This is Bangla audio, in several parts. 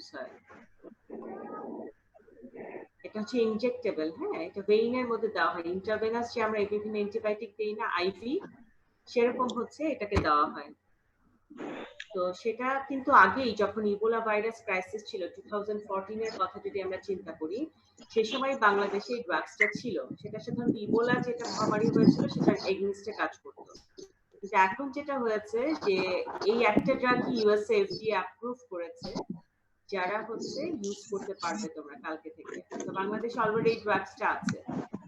ইউজ হয়। এটা হচ্ছে ইনজেক্টেবল, হ্যাঁ, এটা ভেইনের মধ্যে দেওয়া হয়। ইন্টারভেনাস যে আমরা বিভিন্ন অ্যান্টিবায়োটিক দিই না আইভি, সেরকম হচ্ছে এটাকে দেওয়া হয়। তো সেটা কিন্তু আগেই যখন ইবোলা ভাইরাস ক্রাইসিস ছিল 2014 এর কথা যদি আমরা চিন্তা করি, সে সময় বাংলাদেশে এই ড্রাগসটা ছিল। সেটা সাধারণত ইবোলা যেটা মহামারী হয়েছিল সেটার এগেইনস্টে কাজ করতো। কিন্তু এখন যেটা হয়েছে যে এই একটা ড্রাগই ইউএসএ এফডিএ অ্যাপ্রুভ করেছে, যারা হচ্ছে ইউজ করতে পারবে তোমরা কালকে থেকে। তো বাংলাদেশে অলরেডি এই ড্রাগসটা আছে।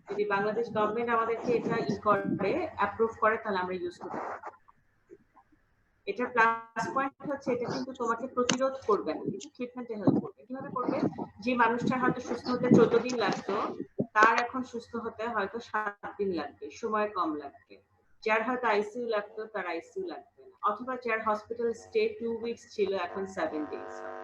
যদি বাংলাদেশ গভর্নমেন্ট আমাদেরকে এটা করে অ্যাপ্রুভ করে তাহলে আমরা ইউজ করতে পারবো। এটা প্লাস পয়েন্ট হচ্ছে এটা কিন্তু তোমাকে প্রতিরোধ করবে না, কিন্তু ট্রিটমেন্টে হেল্প করবে। কিভাবে করবে? যে মানুষটার হয়তো সুস্থ হতে 14 দিন লাগতো, তার এখন সুস্থ হতে হয়তো 7 দিন লাগবে, সময় কম লাগবে। যার হয়তো আইসিইউ লাগতো তার আইসিইউ লাগবে না, অথবা যার হসপিটাল স্টে 2 উইকস ছিল এখন 7 ডেজ হবে।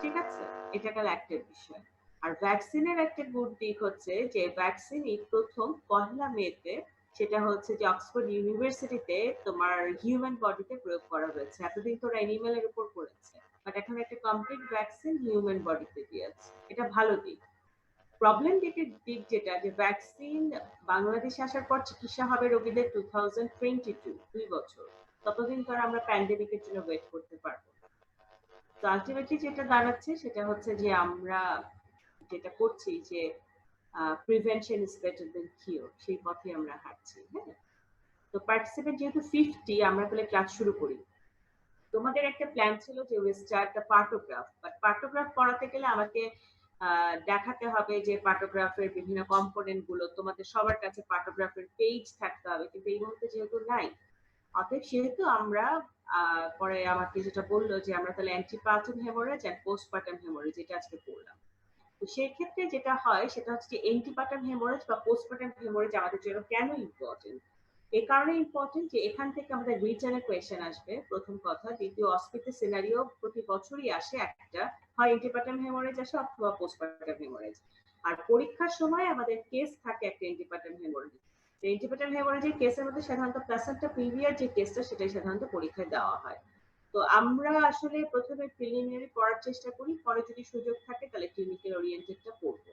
ঠিক আছে, এটা গেল একটা বিষয়। আর ভ্যাকসিনের একটা গুড দিক হচ্ছে যে ভ্যাকসিনই প্রথম 1 মেতে সেটা হচ্ছে যে অক্সফোর্ড ইউনিভার্সিটিতে তোমার হিউম্যান বডিতে প্রয়োগ করা হয়েছে। এতদিন তো অ্যানিমেলের উপর করেছে, বাট এখন একটা কমপ্লিট ভ্যাকসিন হিউম্যান বডিতে দিয়েছে। এটা ভালো দিক। প্রবলেম দিক যেটা যে ভ্যাকসিন বাংলাদেশে আসার পর চিকিৎসা হবে রোগীদের 2022, 2 বছর। ততদিন তো আমরা প্যান্ডেমিকের জন্য ওয়েট করতে পারবো। তো আলটিমেটলি যেটা দাঁড়াচ্ছে সেটা হচ্ছে যে আমরা যেটা করছি যে prevention is better then cure, সেই পথে আমরা হাঁটছি। হ্যাঁ, তো পার্টিসিপেন্ট যেহেতু 50, আমরা তাহলে ক্লাস শুরু করি। তোমাদের একটা প্ল্যান ছিল যে উই স্টার্ট দ্য পার্টোগ্রাফ, বাট পার্টোগ্রাফ পড়াতে গেলে আমাকে দেখাতে হবে যে পার্টোগ্রাফের বিভিন্ন কম্পোনেন্ট গুলো, তোমাদের সবার কাছে পার্টোগ্রাফের পেজ থাকতে হবে, কিন্তু এই মুহূর্তে যেহেতু নাই, অতএব সেহেতু আমরা পরে আমাকে যেটা বললো যে আমরা তাহলে অ্যান্টিপার্টাম হেমোরেজ এন্ড পোস্টপার্টাম হেমোরেজ এটা আজকে পড়লাম। তো সেই ক্ষেত্রে যেটা হয় সেটা হচ্ছে যে অ্যান্টিপার্টাম হেমোরেজ বা পোস্টপার্টাম হেমোরেজ আমাদের জন্য কেন ইম্পর্টেন্ট? এই কারণে ইম্পর্টেন্ট যে এখান থেকে আমাদের রিটার্নের কোয়েশ্চেন আসবে, প্রথম কথা। দ্বিতীয়, অস্পিতে সিনারিও প্রতি বছরই আসে একটা, হয় অ্যান্টিপার্টাম হেমোরেজ আসে অথবা পোস্টপার্টাম হেমোরেজ। আর পরীক্ষার সময় আমাদের কেস থাকে একটা অ্যান্টিপার্টাম হেমোরেজ। অ্যান্টিপার্টাম হেমোরেজের কেসের মধ্যে সাধারণত প্লাসেন্টা প্রিভিয়ার যে কেসটা সেটাই সাধারণত পরীক্ষায় দেওয়া হয়। তো আমরা আসলে প্রথমে প্রিলিমিনারি পড়ার চেষ্টা করি, পরে যদি সুযোগ থাকে তাহলে ক্লিনিক্যাল ওরিয়েন্টেডটা পড়বো।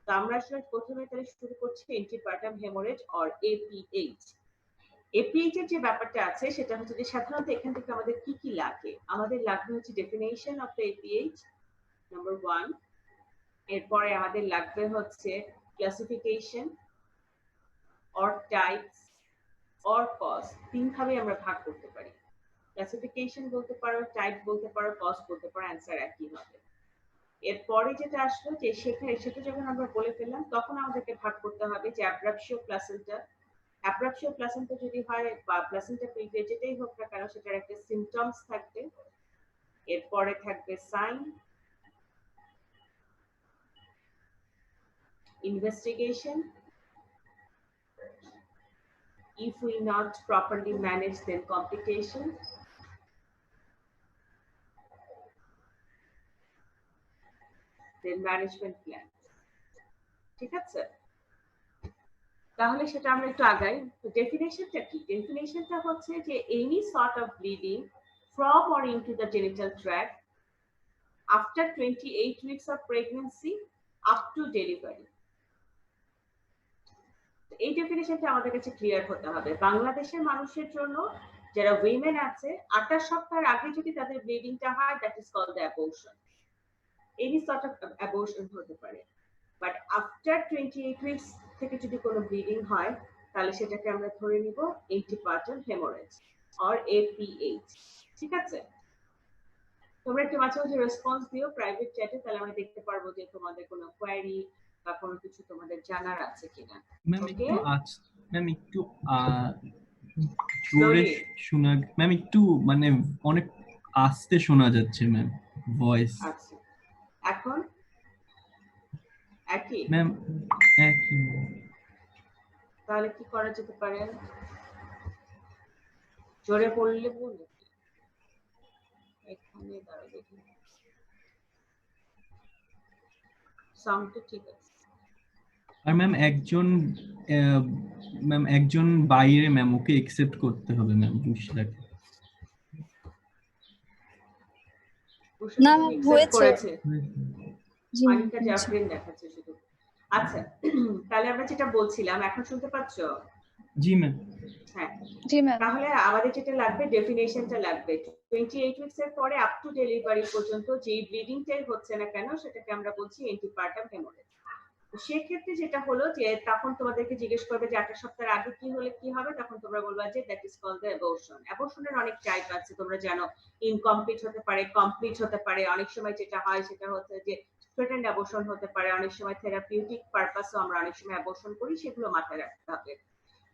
তো আমরা আসলে প্রথমে তাহলে শুরু করছি অ্যান্টিপার্টাম হেমোরেজ অর এপিএইচ। এপিএইচ এর যে ব্যাপারটা আছে সেটা হচ্ছে যে সাধারণত এখান থেকে আমাদের কি কি লাগে। আমাদের লাগবে হচ্ছে definition of the APH, number 1। এরপরে আমাদের লাগবে হচ্ছে classification or types or cause. 3 ভাবে আমরা ভাগ করতে পারি। ক্লাসিফিকেশন বলতে পারো, টাইপ বলতে পারো, কজ বলতে পারো, অ্যান্সার একই হবে। এরপরে যেটা আসলো যে সেটা যখন আমরা বলে ফেললাম তখন আমাদেরকে ভাগ করতে হবে যে অ্যাব্রাপশিও প্লাসেন্টা। অ্যাব্রাপশিও প্লাসেন্টা যদি হয় বা প্লাসেন্টা প্রিভিয়া যেটাই হোক না কেন সেটার একটা সিমটমস থাকবে। এরপরে থাকবে sign, investigation, if we not properly manage then complication, then management plan। ঠিক আছে, তাহলে সেটা আমরা একটু আগাই। তো ডেফিনেশনটা কি? ডেফিনেশনটা হচ্ছে যে any sort of bleeding from or into the genital tract after 28 weeks of pregnancy up to delivery। এই ডেফিনেশনটা আমাদের কাছে ক্লিয়ার হতে হবে। বাংলাদেশের মানুষের জন্য যারা উইমেন আছে 28 সপ্তাহের আগে যদি তাদের ব্লিডিংটা হয় that is called the abortion. Any sort of abortion হতে পারে, বাট আফটার 28 উইকস থেকে যদি কোনো ব্লিডিং হয় তাহলে সেটাকে আমরা ধরে নিব অ্যান্টিপার্টাম হেমোরেজ অর এপিএইচ। ঠিক আছে, তোমরা একটু মাঝে মাঝে রেসপন্স দিও প্রাইভেট চ্যাটে, তাহলে আমরা দেখতে পারবো যে তোমাদের কোনো কোয়েরি বা কোনো কিছু তোমাদের জানার আছে কিনা। ম্যাম একটু ম্যাম একটু জোরে শোনা, ম্যাম একটু মানে অনেক আস্তে শোনা যাচ্ছে ম্যাম ভয়েস। আচ্ছা, এখন একই? ম্যাম একই। তাহলে কি করা যেতে পারে? জোরে পড়লে বলুন। এখানে দাঁড়া দেখি, সাউন্ড ঠিক আছে। আর ম্যাম একজন বাইরে ম্যাম, ওকে অ্যাকসেপ্ট করতে হবে ম্যাম, বুঝতে না accept হয়েছে করেছে জি আনিকা জাফরিন দেখাচ্ছে শুধু আচ্ছা তাহলে আমরা যেটা বলছিলাম এখন শুনতে পাচ্ছো জি ম্যাম হ্যাঁ জি ম্যাম তাহলে আমাদের যেটা লাগবে ডেফিনেশনটা লাগবে 28 উইকস এর পরে আপ টু ডেলিভারি পর্যন্ত যেই ব্লিডিংটাই হচ্ছে না কেন সেটাকে আমরা বলছি অ্যান্টিপার্টাম হেমোরেজ সেক্ষেত্রে যেটা হলো যে তখন তোমাদেরকে জিজ্ঞেস করবে যে 8 সপ্তাহের আগে কি হলে কি হবে তখন তোমরা বলবা যে that is called the abortion অ্যাবর্শনের অনেক টাইপ আছে তোমরা জানো ইনকমপ্লিট হতে পারে কমপ্লিট হতে পারে অনেক সময় যেটা হয় সেটা হচ্ছে যে থ্রেটেন্ড অ্যাবর্শন হতে পারে অনেক সময় থেরাপিউটিক পারপাসও আমরা অনেক সময় অ্যাবর্শন করি সেগুলো মাথায় রাখতে হবে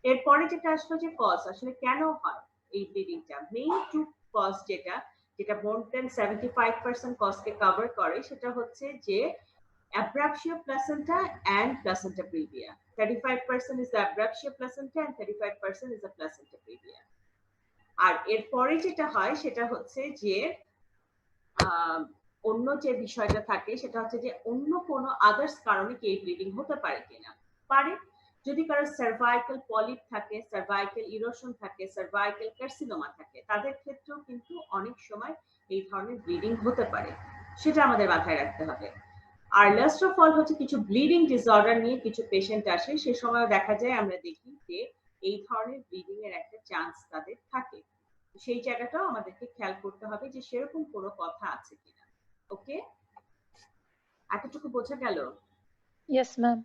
এরপরে যেটা আসলো যে কজ আসলে কেন হয় এই ব্লিডিংটা মেইন টু কজ যেটা মোর দেন 75% কজকে কভার করে সেটা হচ্ছে যে abruptio placenta and placenta previa 35% is the abruptio placenta and 35% is the placenta previa আর এরপরে যেটা হয় সেটা হচ্ছে যে অন্য যে বিষয়টা থাকে সেটা হচ্ছে যে অন্য কোনো আদার্স কারণে কি ব্লিডিং হতে পারে কিনা পারে যদি কারো সার্ভাইকাল পলিপ থাকে সার্ভাইকাল ইরোশন থাকে সার্ভাইকাল কার্সিনোমা থাকে তাদের ক্ষেত্রেও কিন্তু অনেক সময় এই ধরনের ব্লিডিং হতে পারে সেটা আমাদের মাথায় রাখতে হবে আর লাস্ট অফ অল হচ্ছে কিছু ব্লিডিং ডিসঅর্ডার নিয়ে কিছু পেশেন্ট আসে সে সময় দেখা যায় আমরা দেখি যে এই ধরনের ব্লিডিং এর একটা চান্স তাদের থাকে সেই জায়গাটাও আমাদেরকে খেয়াল করতে হবে যে সেরকম কোনো কথা আছে কিনা ওকে এতটুকু বোঝা গেল ইয়েস ম্যাম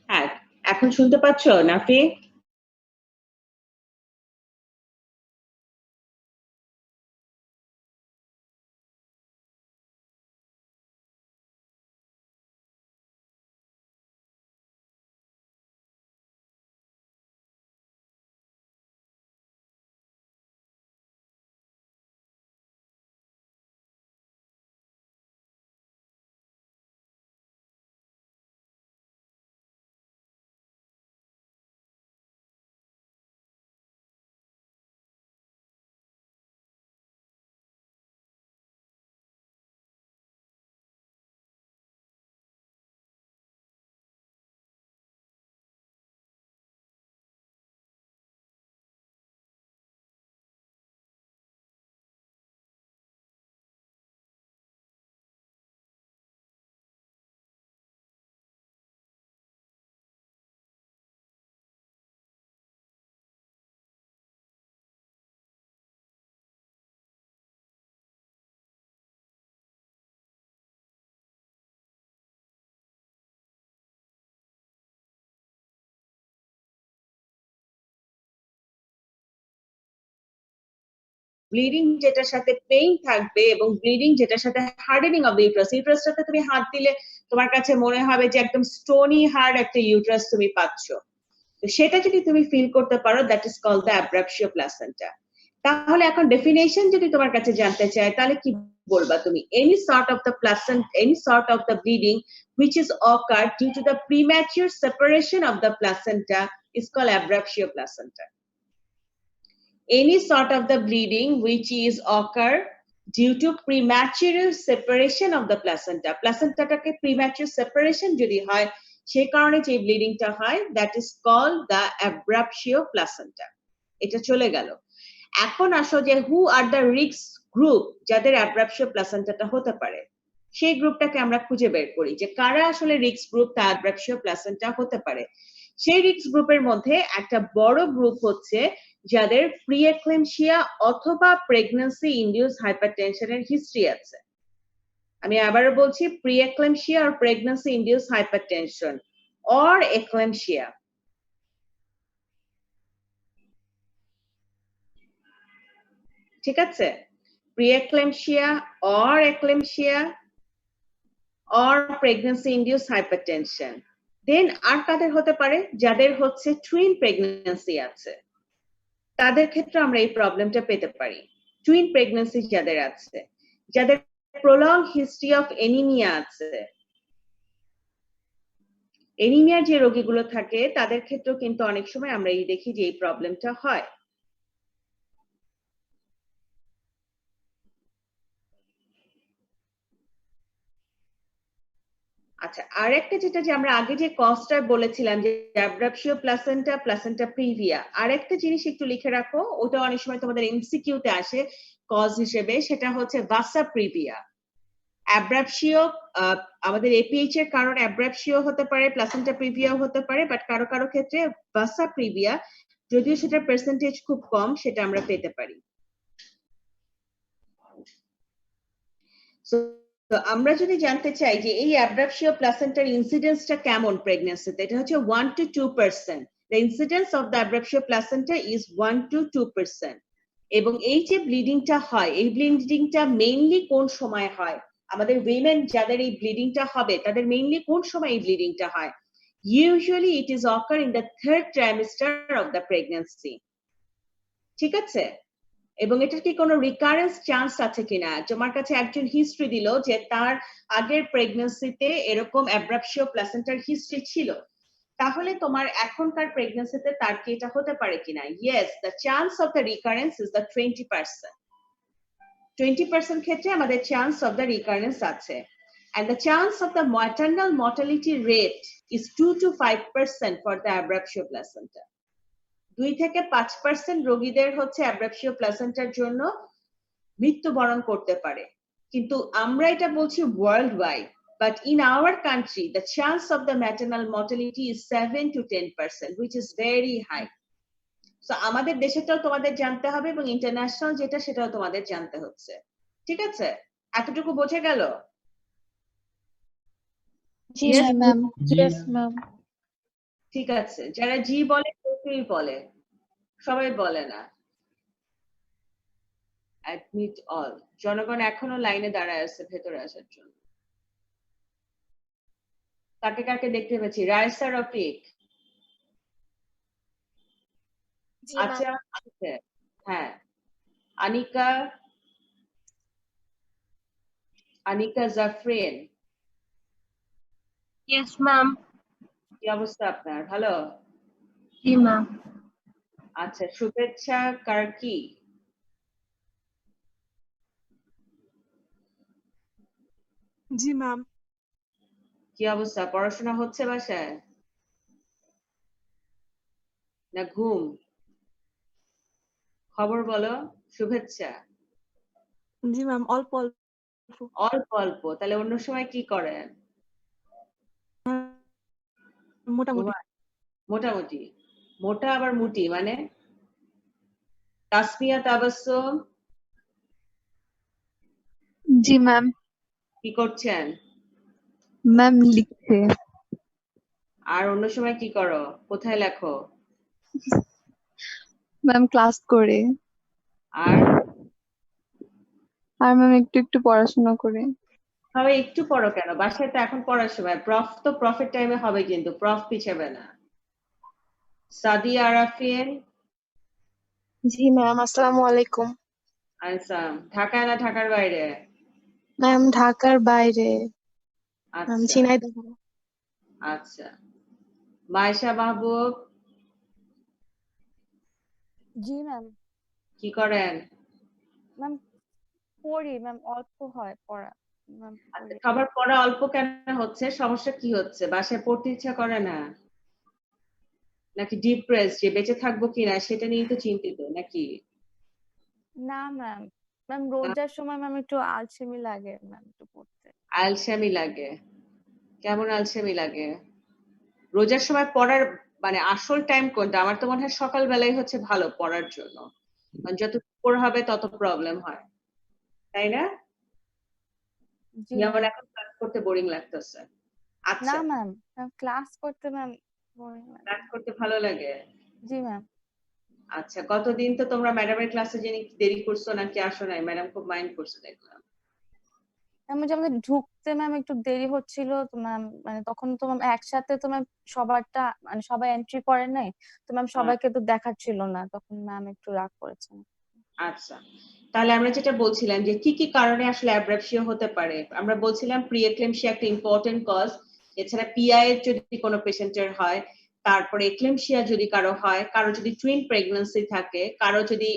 হ্যাঁ এখন শুনতে পাচ্ছ নাফি ব্লিডিং যেটার সাথে পেইন থাকবে এবং ব্লিডিং যেটার সাথে হার্ডেনিং অফ দ্য ইউট্রাস ইউট্রাসটাতে তুমি হাত দিলে তোমার কাছে মনে হবে যে একদম স্টোনি হার্ড একটা ইউট্রাস তুমি পাচ্ছ তো সেটা যদি তুমি ফিল করতে পারো that is called the abruptio placenta তাহলে এখন ডেফিনেশন যদি তোমার কাছে জানতে চায় তাহলে কি বলবা তুমি any sort of the placenta any sort of the bleeding which is occurred due to the premature separation of the placenta is called abruptio placenta any sort of the bleeding which is occur due to premature separation of the placenta টাকে premature separation যদি হয় সেই কারণে যে ব্লিডিংটা হয় that is called the abruptio placenta এটা চলে গেল এখন আসো যে who are the risk group যাদের abruptio placenta টা হতে পারে সেই গ্রুপটাকে আমরা খুঁজে বের করি যে কারা আসলে রিস্ক গ্রুপ তা abruptio placenta হতে পারে সেই রিস্ক গ্রুপের মধ্যে একটা বড় গ্রুপ হচ্ছে যাদের প্রিএক্লেমশিয়া অথবা প্রেগন্যান্সি ইনডিউস হাইপারটেনশনের হিস্ট্রি আছে আমি আবারও বলছি প্রিএক্লেমশিয়া আর pregnancy induced hypertension or eclampsia ঠিক আছে preeclampsia or eclampsia or pregnancy induced hypertension then আর কাদের হতে পারে যাদের হচ্ছে টুইন প্রেগন্যান্সি আছে তাদের ক্ষেত্রে আমরা এই প্রবলেমটা পেতে পারি টুইন প্রেগন্যান্সি যাদের আছে যাদের প্রলং হিস্ট্রি অফ এনিমিয়া আছে এনিমিয়ার যে রোগীগুলো থাকে তাদের ক্ষেত্রেও কিন্তু অনেক সময় আমরা এই দেখি যে এই প্রবলেমটা হয়। আচ্ছা, আরেকটা যেটা যে আমরা আগে যে কজটা বলেছিলাম যে অ্যাব্রাপশিও প্লাসেন্টা, প্লাসেন্টা প্রিভিয়া, আরেকটা জিনিস একটু লিখে রাখো, ওটা অনেক সময় তোমাদের এমসিকিউ তে আসে কজ হিসেবে, সেটা হচ্ছে ভাসা প্রিভিয়া। অ্যাব্রাপশিও আমাদের এপিএইচ এর কারণে অ্যাব্রাপশিও হতে পারে, প্লাসেন্টা প্রিভিয়াও হতে পারে, বাট কারো কারো ক্ষেত্রে ভাসা প্রিভিয়া, যদিও সেটার পার্সেন্টেজ খুব কম, সেটা আমরা পেতে পারি। তো আমরা যদি জানতে চাই যে এই অ্যাব্রাপশিও প্লাসেন্টার ইনসিডেন্সটা কেমন প্রেগন্যান্সিতে, এটা হচ্ছে 1 to 2%। The incidence of the abruptio placenta is 1 to 2%। এবং এই যে ব্লিডিংটা হয়, এই ব্লিডিংটা মেইনলি কোন সময় হয়? আমাদের উইমেন যাদের এই ব্লিডিংটা হবে তাদের মেইনলি কোন সময় এই ব্লিডিংটা হয়? Usually it is occur in the 3rd trimester of the pregnancy। ঠিক আছে? এবং এটার কি কোনো রিকারেন্স চান্স আছে কিনা? তোমার কাছে একজন হিস্ট্রি দিল যে তার আগের প্রেগন্যান্সিতে এরকম অ্যাব্রাপশিও প্লাসেন্টার হিস্ট্রি ছিল, তাহলে তোমার এখনকার প্রেগন্যান্সিতে তার কি এটা হতে পারে কিনা? Yes, the chance of the recurrence is the 20%। 20% ক্ষেত্রে আমাদের চান্স অফ দ্য রিকারেন্স আছে। And the chance of the maternal mortality rate is 2 to 5% for the abruptio placenta। 2 থেকে 5% রোগীদের হচ্ছে অ্যাব্রাপশিও প্লাসেন্টার জন্য মৃত্যুবরণ করতে পারে, কিন্তু আমরা এটা বলছি world wide, but in our country the chance of the maternal mortality is 7 to 10%, which is very high। So আমাদের দেশেটাও তোমাদের জানতে হবে এবং ইন্টারন্যাশনাল যেটা সেটাও তোমাদের জানতে হচ্ছে। ঠিক আছে, এতটুকু বোঝা গেল? জি Yes, ম্যাম। জি ইয়েস ম্যাম। ঠিক আছে, যারা জি বলে কেউই বলে, সবাই বলে না। Admit all. জনগণ এখনো লাইনে দাঁড়ায় আছে ভেতরে আসার জন্য। কাকে কাকে দেখতে পাচ্ছি? রায়সা রফিক, জি আচ্ছা আছে, হ্যাঁ। Anika, Anika Jafrin, Yes, ma'am. কি অবস্থা আপনার? ভালো? জি ম্যাম। আচ্ছা, শুভেচ্ছা কার্কি, জি ম্যাম। কি অবস্থা? পড়াশোনা হচ্ছে বাসায় না ঘুম? খবর বলো। শুভেচ্ছা। জি ম্যাম, অল্প অল্প। অল্প অল্প? তাহলে অন্য সময় কি করেন? মোটামুটি। মোটামুটি? মোটা আবার মুটি মানে? তাসমিয়া তাবাসসুম, জি ম্যাম। কি করছেন? ম্যাম লিখছে। আর অন্য সময় কি করো? কোথায় লেখো? ম্যাম ক্লাস করে। আর আর ম্যাম একটু একটু পড়াশোনা করে। সবাই একটু পড়ো কেন? বাসায় তো এখন পড়ার সময়। প্রফ তো প্রফের টাইমে হবে, কিন্তু প্রফ পিছাবে না। সাদিয়া আরাফিন, জি ম্যাম, আসসালামু আলাইকুম। আসাম, ঢাকায় না ঢাকার বাইরে? ম্যাম ঢাকার বাইরে, ম্যাম আচ্ছা ঝিনাইদহ। আচ্ছা। মায়েশা মাহবুব, জি ম্যাম। কি করেন? ম্যাম পড়ি ম্যাম, অল্প হয় পড়া ম্যাম, আচ্ছা, পড়ি। সবার পড়া অল্প কেন হচ্ছে? সমস্যা কি হচ্ছে? বাসায় পড়তে ইচ্ছা করে না, নাকি ডিপ্রেস যে বেঁচে থাকবো কিনা সেটা নিয়ে তো চিন্তিত নাকি? না ম্যাম, ম্যাম রোজার সময় ম্যাম একটু আলসেমি লাগে ম্যাম একটু পড়তে। আলসেমি লাগে? কেমন আলসেমি লাগে? রোজার সময় পড়ার মানে আসল টাইম কোনটা? আমার তো মনে হয় সকাল বেলায় হচ্ছে ভালো পড়ার জন্য, কারণ যত দুপুর হবে তত প্রবলেম হয়, তাই না? জি যেমন ম্যাম। এখন ক্লাস করতে বোরিং লাগতেছে। না আচ্ছা, ম্যাম, ক্লাস করতে ম্যাম boring লাগে। ক্লাস করতে ভালো লাগে? জি ম্যাম। আচ্ছা, কতদিন তো তোমরা ম্যাডামের ক্লাসে জেনে দেরি করছো নাকি আসো নাই? ম্যাডাম খুব মাইন্ড করছে দেখলাম। ম্যাম ওই যে আমাদের ঢুকতে ম্যাম একটু দেরি হচ্ছিল তো ম্যাম, মানে তখন তো ম্যাম একসাথে তো ম্যাম সবারটা মানে সবাই এন্ট্রি করে নাই, তো ম্যাম সবাইকে তো দেখাচ্ছিল না, তখন ম্যাম একটু রাগ করেছেন। আচ্ছা, তাহলে আমরা যেটা বলছিলাম যে কি কি কারণে আসলে অ্যাব্রাপশিয়া হতে পারে, আমরা বলছিলাম প্রি এক্লেমশিয়া একটা ইম্পর্টেন্ট কজ, এছাড়া পিআই এর যদি কোনো পেশেন্টের হয়, তারপরে এক্লেমশিয়া যদি কারো হয়, কারো যদি টুইন প্রেগন্যান্সি থাকে, কারো যদি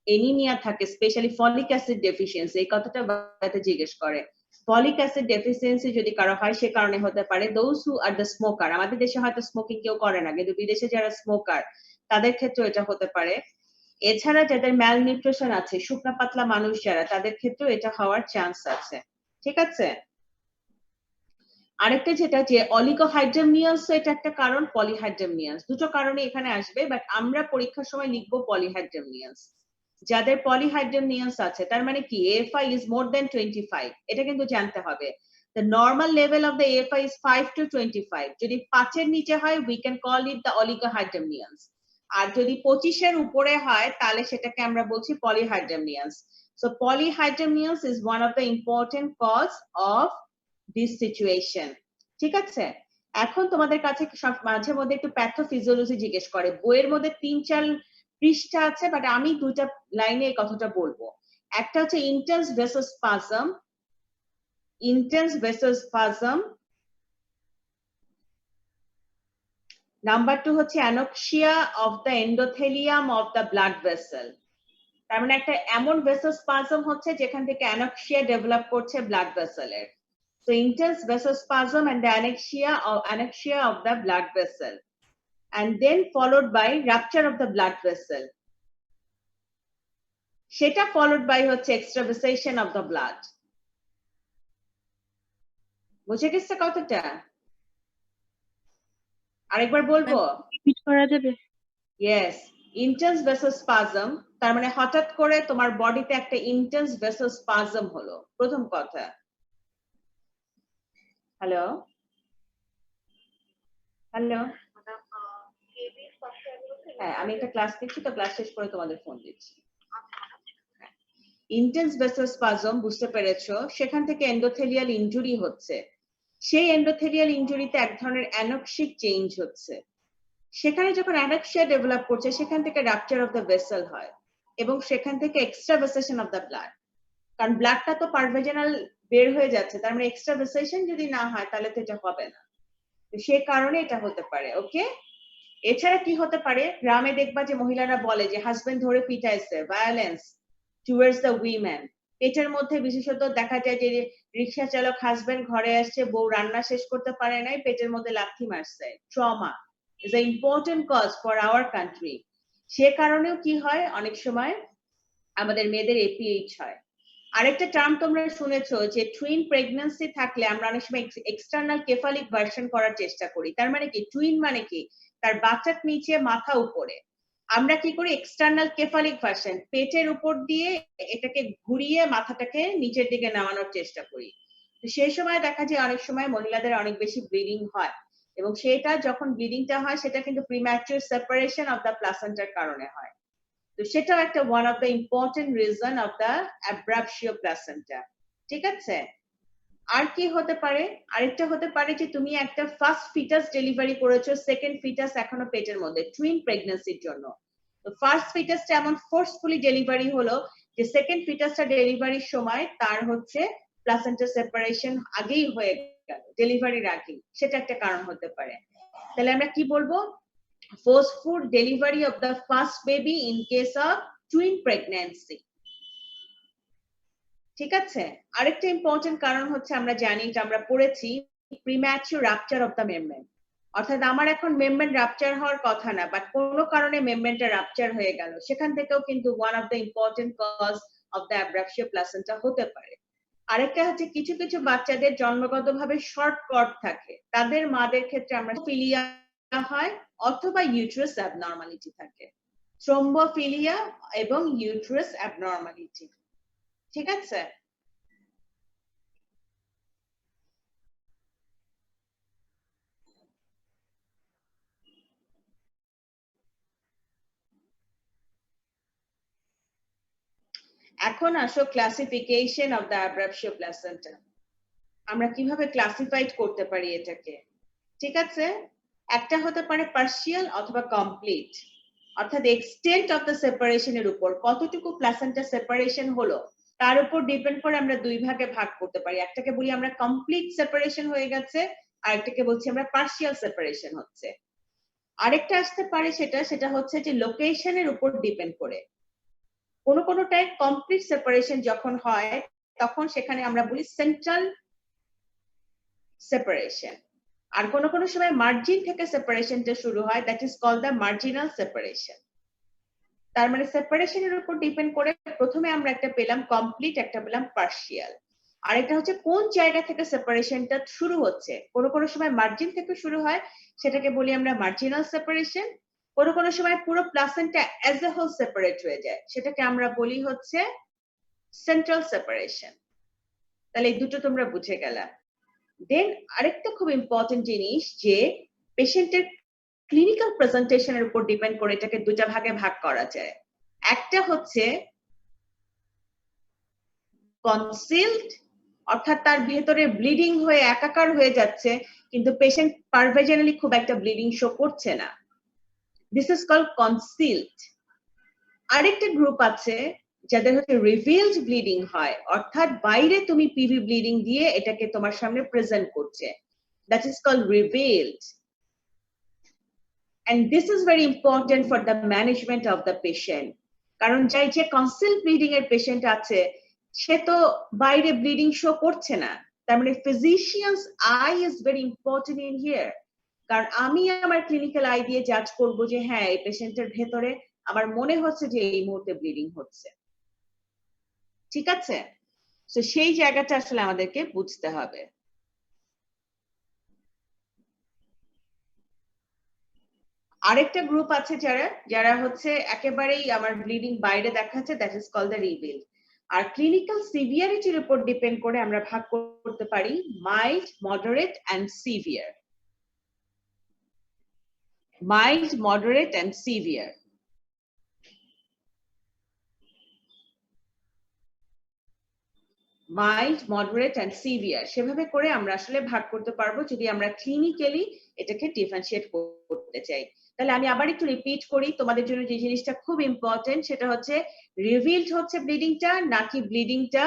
এনিমিয়া থাকে, স্পেশালি ফলিক অ্যাসিড ডেফিসিয়েন্সি, এই কথাটা বাড়িতে জিজ্ঞেস করে। ফলিক অ্যাসিড ডেফিসিয়েন্সি যদি কারো হয়, সে কারণে হতে পারে। Those who are the smoker, আমাদের দেশে হয়তো স্মোকিং কেউ করে না, কিন্তু বিদেশে যারা স্মোকার তাদের ক্ষেত্রে এটা হতে পারে। এছাড়া যাদের ম্যাল নিউট্রিশন আছে, শুকনা পাতলা মানুষ যারা, তাদের ক্ষেত্রেও এটা হওয়ার চান্স আছে। ঠিক আছে? আরেকটা যেটা যে অলিগোহাইড্রামিয়াস, এটা একটা কারণ, পলিহাইড্রামিয়াস, দুটো কারণে এখানে আসবে, বাট আমরা পরীক্ষার সময় লিখবো পলিহাইড্রামিয়াস। যাদের পলিহাইড্রামিয়াস আছে তার মানে কি AFI is more than 25, এটা কিন্তু জানতে হবে। The normal level of the AFI is 5 to 25. যদি 5 এর নিচে হয় we can call it the oligohydramnias, আর যদি 25 এর উপরে হয় তাহলে সেটাকে আমরা বলছি polyhydramnias. So polyhydramnias is one of the important cause of this situation. ঠিক আছে? এখন তোমাদের কাছে মাঝে মধ্যে একটু প্যাথোফিজিওলজি জিজ্ঞেস করে, বইয়ের মধ্যে 3-4 পৃষ্ঠা আছে, বাট আমি দুইটা লাইনে এই কথাটা বলবো। একটা হচ্ছে ইন্টেন্স ভেসোস্পাজম, নাম্বার 2 হচ্ছে anoxia of the endothelium of the blood vessel. তার মানে একটা এমন ভেসোস্পাজম হচ্ছে যেখান থেকে অ্যানোক্সিয়া ডেভেলপ করছে ব্লাড ভেসেলের। So intense vasospasm and the anoxia of the blood vessel, and then followed by rupture of the blood vessel. সেটা followed by হচ্ছে extravasation of the blood. বুঝে গেছে কতটা? আরেকবার বলবো? রিপিট করা যাবে? Yes, intense vasospasm, তার মানে হঠাৎ করে তোমার বডিতে একটা intense vasospasm হলো, প্রথম কথা। হ্যালো হ্যালো, হ্যাঁ আমি একটা ক্লাস নিচ্ছি, তো ক্লাস শেষ করে তোমাদের ফোন দিচ্ছি। ইন্টেন্স ভেসোস্পাজম বুঝতে পেরেছো, সেখান থেকে এন্ডোথেলিয়াল ইনজুরি হচ্ছে, সেই এন্ডোথেলিয়াল ইনজুরিতে এক ধরনের অ্যানোক্সিক চেঞ্জ হচ্ছে, সেখানে যখন অ্যানোক্সিয়া ডেভেলপ করছে সেখান থেকে রাপচার অফ দ্য ভেসেল হয়, এবং সেখান থেকে এক্সট্রাভাসেশন অফ দ্য ব্লাড, কারণ ব্লাডটা তো পারভেজনাল বের হয়ে যাচ্ছে, তার মানে এক্সট্রাভাসেশন যদি না হয় তাহলে তো এটা হবে না, তো সেই কারণে এটা হতে পারে। ওকে, এছাড়া কি হতে পারে, গ্রামে দেখবা যে মহিলারা বলে যে হাজবেন্ড ধরে পিটাইছে, ভায়োলেন্স টুয়ার্ডস দ্য উইমেন। পেটের মধ্যে বিশেষত দেখা যায় যে রিক্সা চালক হাজবেন্ড ঘরে আসছে, বউ রান্না শেষ করতে পারে নাই, পেটের মধ্যে লাথি মারছে। Trauma is a important cause for our country. সে কারণেও কি হয়, অনেক সময় আমাদের মেয়েদের এপিএইচ হয়। আরেকটা টার্ম তোমরা শুনেছো যে টুইন প্রেগন্যান্সি থাকলে আমরা অনেক সময় এক্সটার্নাল কেফালিক ভার্সন করার চেষ্টা করি। তার মানে কি, টুইন মানে কি, তার বাচ্চার নিচে মাথা উপরে, আমরা কি করি এক্সটার্নাল কেফালিক ভার্সন, পেটের উপর দিয়ে এটাকে ঘুরিয়ে মাথাটাকে নিচের দিকে নামানোর চেষ্টা করি। তো সেই সময় দেখা যায় অনেক সময় মহিলাদের অনেক বেশি ব্লিডিং হয়, এবং সেটা যখন ব্লিডিংটা হয় সেটা কিন্তু প্রিম্যাচুর সেপারেশন অফ দ্য প্লাসেন্টার কারণে হয়। তো সেটাও একটা one of the important reason of the abruptio placenta. ঠিক আছে? আর কি হতে পারে, আরেকটা হতে পারে যে তুমি একটা ফার্স্ট ফিটাস ডেলিভারি করেছো, সেকেন্ড ফিটাস এখনো পেটের মধ্যে, টুইন প্রেগন্যান্সির জন্য। তো ফার্স্ট ফিটাসটা এমন ফোর্সফুলি ডেলিভারি হলো যে সেকেন্ড ফিটাসটা ডেলিভারির সময় তার হচ্ছে প্লাসেন্টা সেপারেশন আগেই হয়ে গেল, ডেলিভারির আগেই, সেটা একটা কারণ হতে পারে। তাহলে আমরা কি বলবো, forceful delivery of the first baby in case of twin pregnancy. ঠিক আছে? আরেকটা ইম্পর্টেন্ট কারণ হচ্ছে, আমরা জানি যে আমরা পড়েছি premature rupture of the membrane, অর্থাৎ আমার এখন মেমব্রেন রাপচার হওয়ার কথা না, বাট কোনো কারণে মেমব্রেনটা রাপচার হয়ে গেল, সেখান থেকেও কিন্তু one of the important cause of the abruptio placenta হতে পারে। আরেকটা হচ্ছে কিছু কিছু বাচ্চাদের জন্মগতভাবে শর্ট কর্ড থাকে, তাদের মাদের ক্ষেত্রে আমরা ফিলিয়া হয় অথবা ইউটেরাস অ্যাবনরমালিটি থাকে, থ্রোম্বোফিলিয়া এবং ইউটেরাস অ্যাবনরমালিটি। ঠিক আছে? এখন আসো classification of the abruptio placenta, আমরা কিভাবে ক্লাসিফাইড করতে পারি এটাকে। ঠিক আছে? একটা হতে পারে পার্শিয়াল অথবা কমপ্লিট, অর্থাৎ এক্সটেন্ট অফ দ্য সেপারেশনের উপর, কতটুকু প্লাসেন্টা সেপারেশন হলো তার উপর ডিপেন্ড করে আমরা দুই ভাগে ভাগ করতে পারি। একটাকে বলি আমরা কমপ্লিট সেপারেশন হয়ে গেছে, আরেকটাকে বলছি আমরা পার্শিয়াল সেপারেশন হচ্ছে। আরেকটা আসতে পারে সেটা হচ্ছে যে লোকেশনের উপর ডিপেন্ড করে। কোনোটায় কমপ্লিট সেপারেশন যখন হয় তখন সেখানে আমরা বলি সেন্ট্রাল সেপারেশন, আর কোনো সময় মার্জিন থেকে সেপারেশনটা শুরু হয়, that is called the marginal separation. তার মানে সেপারেশনের উপর ডিপেন্ড করে প্রথমে আমরা একটা পেলাম কমপ্লিট, একটা পেলাম পার্শিয়াল। আর এটা হচ্ছে কোন জায়গা থেকে সেপারেশনটা শুরু হচ্ছে। কোনো সময় মার্জিন থেকে শুরু হয়, সেটাকে বলি আমরা মার্জিনাল সেপারেশন। কোনো সময় পুরো placenta as a whole separate হয়ে যায়, সেটাকে আমরা বলি হচ্ছে সেন্ট্রাল সেপারেশন। তাহলে এই দুটো তোমরা বুঝে গেলা। দেন আরেকটা খুব ইম্পর্টেন্ট জিনিস যে পেশেন্টের ক্লিনিক্যাল প্রেজেন্টেশনের উপর ডিপেন্ড করে এটাকে দুটা ভাগে ভাগ করা যায়। একটা হচ্ছে কনসিলড, অর্থাৎ তার ভেতরে ব্লিডিং হয়ে একাকার হয়ে যাচ্ছে কিন্তু পেশেন্ট পারভেজনালি খুব একটা ব্লিডিং শো করছে না, দিস ইজ কল্ড কনসিলড। আরেকটা গ্রুপ আছে যাদের হচ্ছে রিভিলড ব্লিডিং হয়, অর্থাৎ বাইরে তুমি পিভি ব্লিডিং দিয়ে এটাকে তোমার সামনে প্রেজেন্ট করছে, that is called revealed. And this is very important for the management of the patient. কারণ যে কনসিল ব্লিডিং এর পেশেন্ট আছে সে তো বাইরে ব্লিডিং শো করছে না, তার মানে physicians I is very important in here. কারণ আমি আমার ক্লিনিক্যাল আই দিয়ে জাজ করবো যে হ্যাঁ এই পেশেন্টের ভেতরে আমার মনে হচ্ছে যে এই মুহূর্তে ব্লিডিং হচ্ছে, ঠিক আছে? তো সেই জায়গাটা আসলে আমাদেরকে বুঝতে হবে। আরেকটা গ্রুপ আছে যারা হচ্ছে একেবারেই আমার ব্লিডিং বাইরে দেখাচ্ছে, that is called the reveal. আর ক্লিনিক্যাল সিভিয়ারিটির উপর ডিপেন্ড করে আমরা ভাগ করতে পারি mild, moderate and severe. Mild, moderate and severe. Mild, moderate and severe সেভাবে করে আমরা আসলে ভাগ করতে পারবো যদি আমরা ক্লিনিক্যালি এটাকে ডিফারেন্সিয়েট করতে চাই। তাহলে আমি আবার একটু রিপিট করি তোমাদের জন্য, যে জিনিসটা খুব ইম্পর্টেন্ট সেটা হচ্ছে রিভিলড হচ্ছে ব্লিডিংটা নাকি ব্লিডিংটা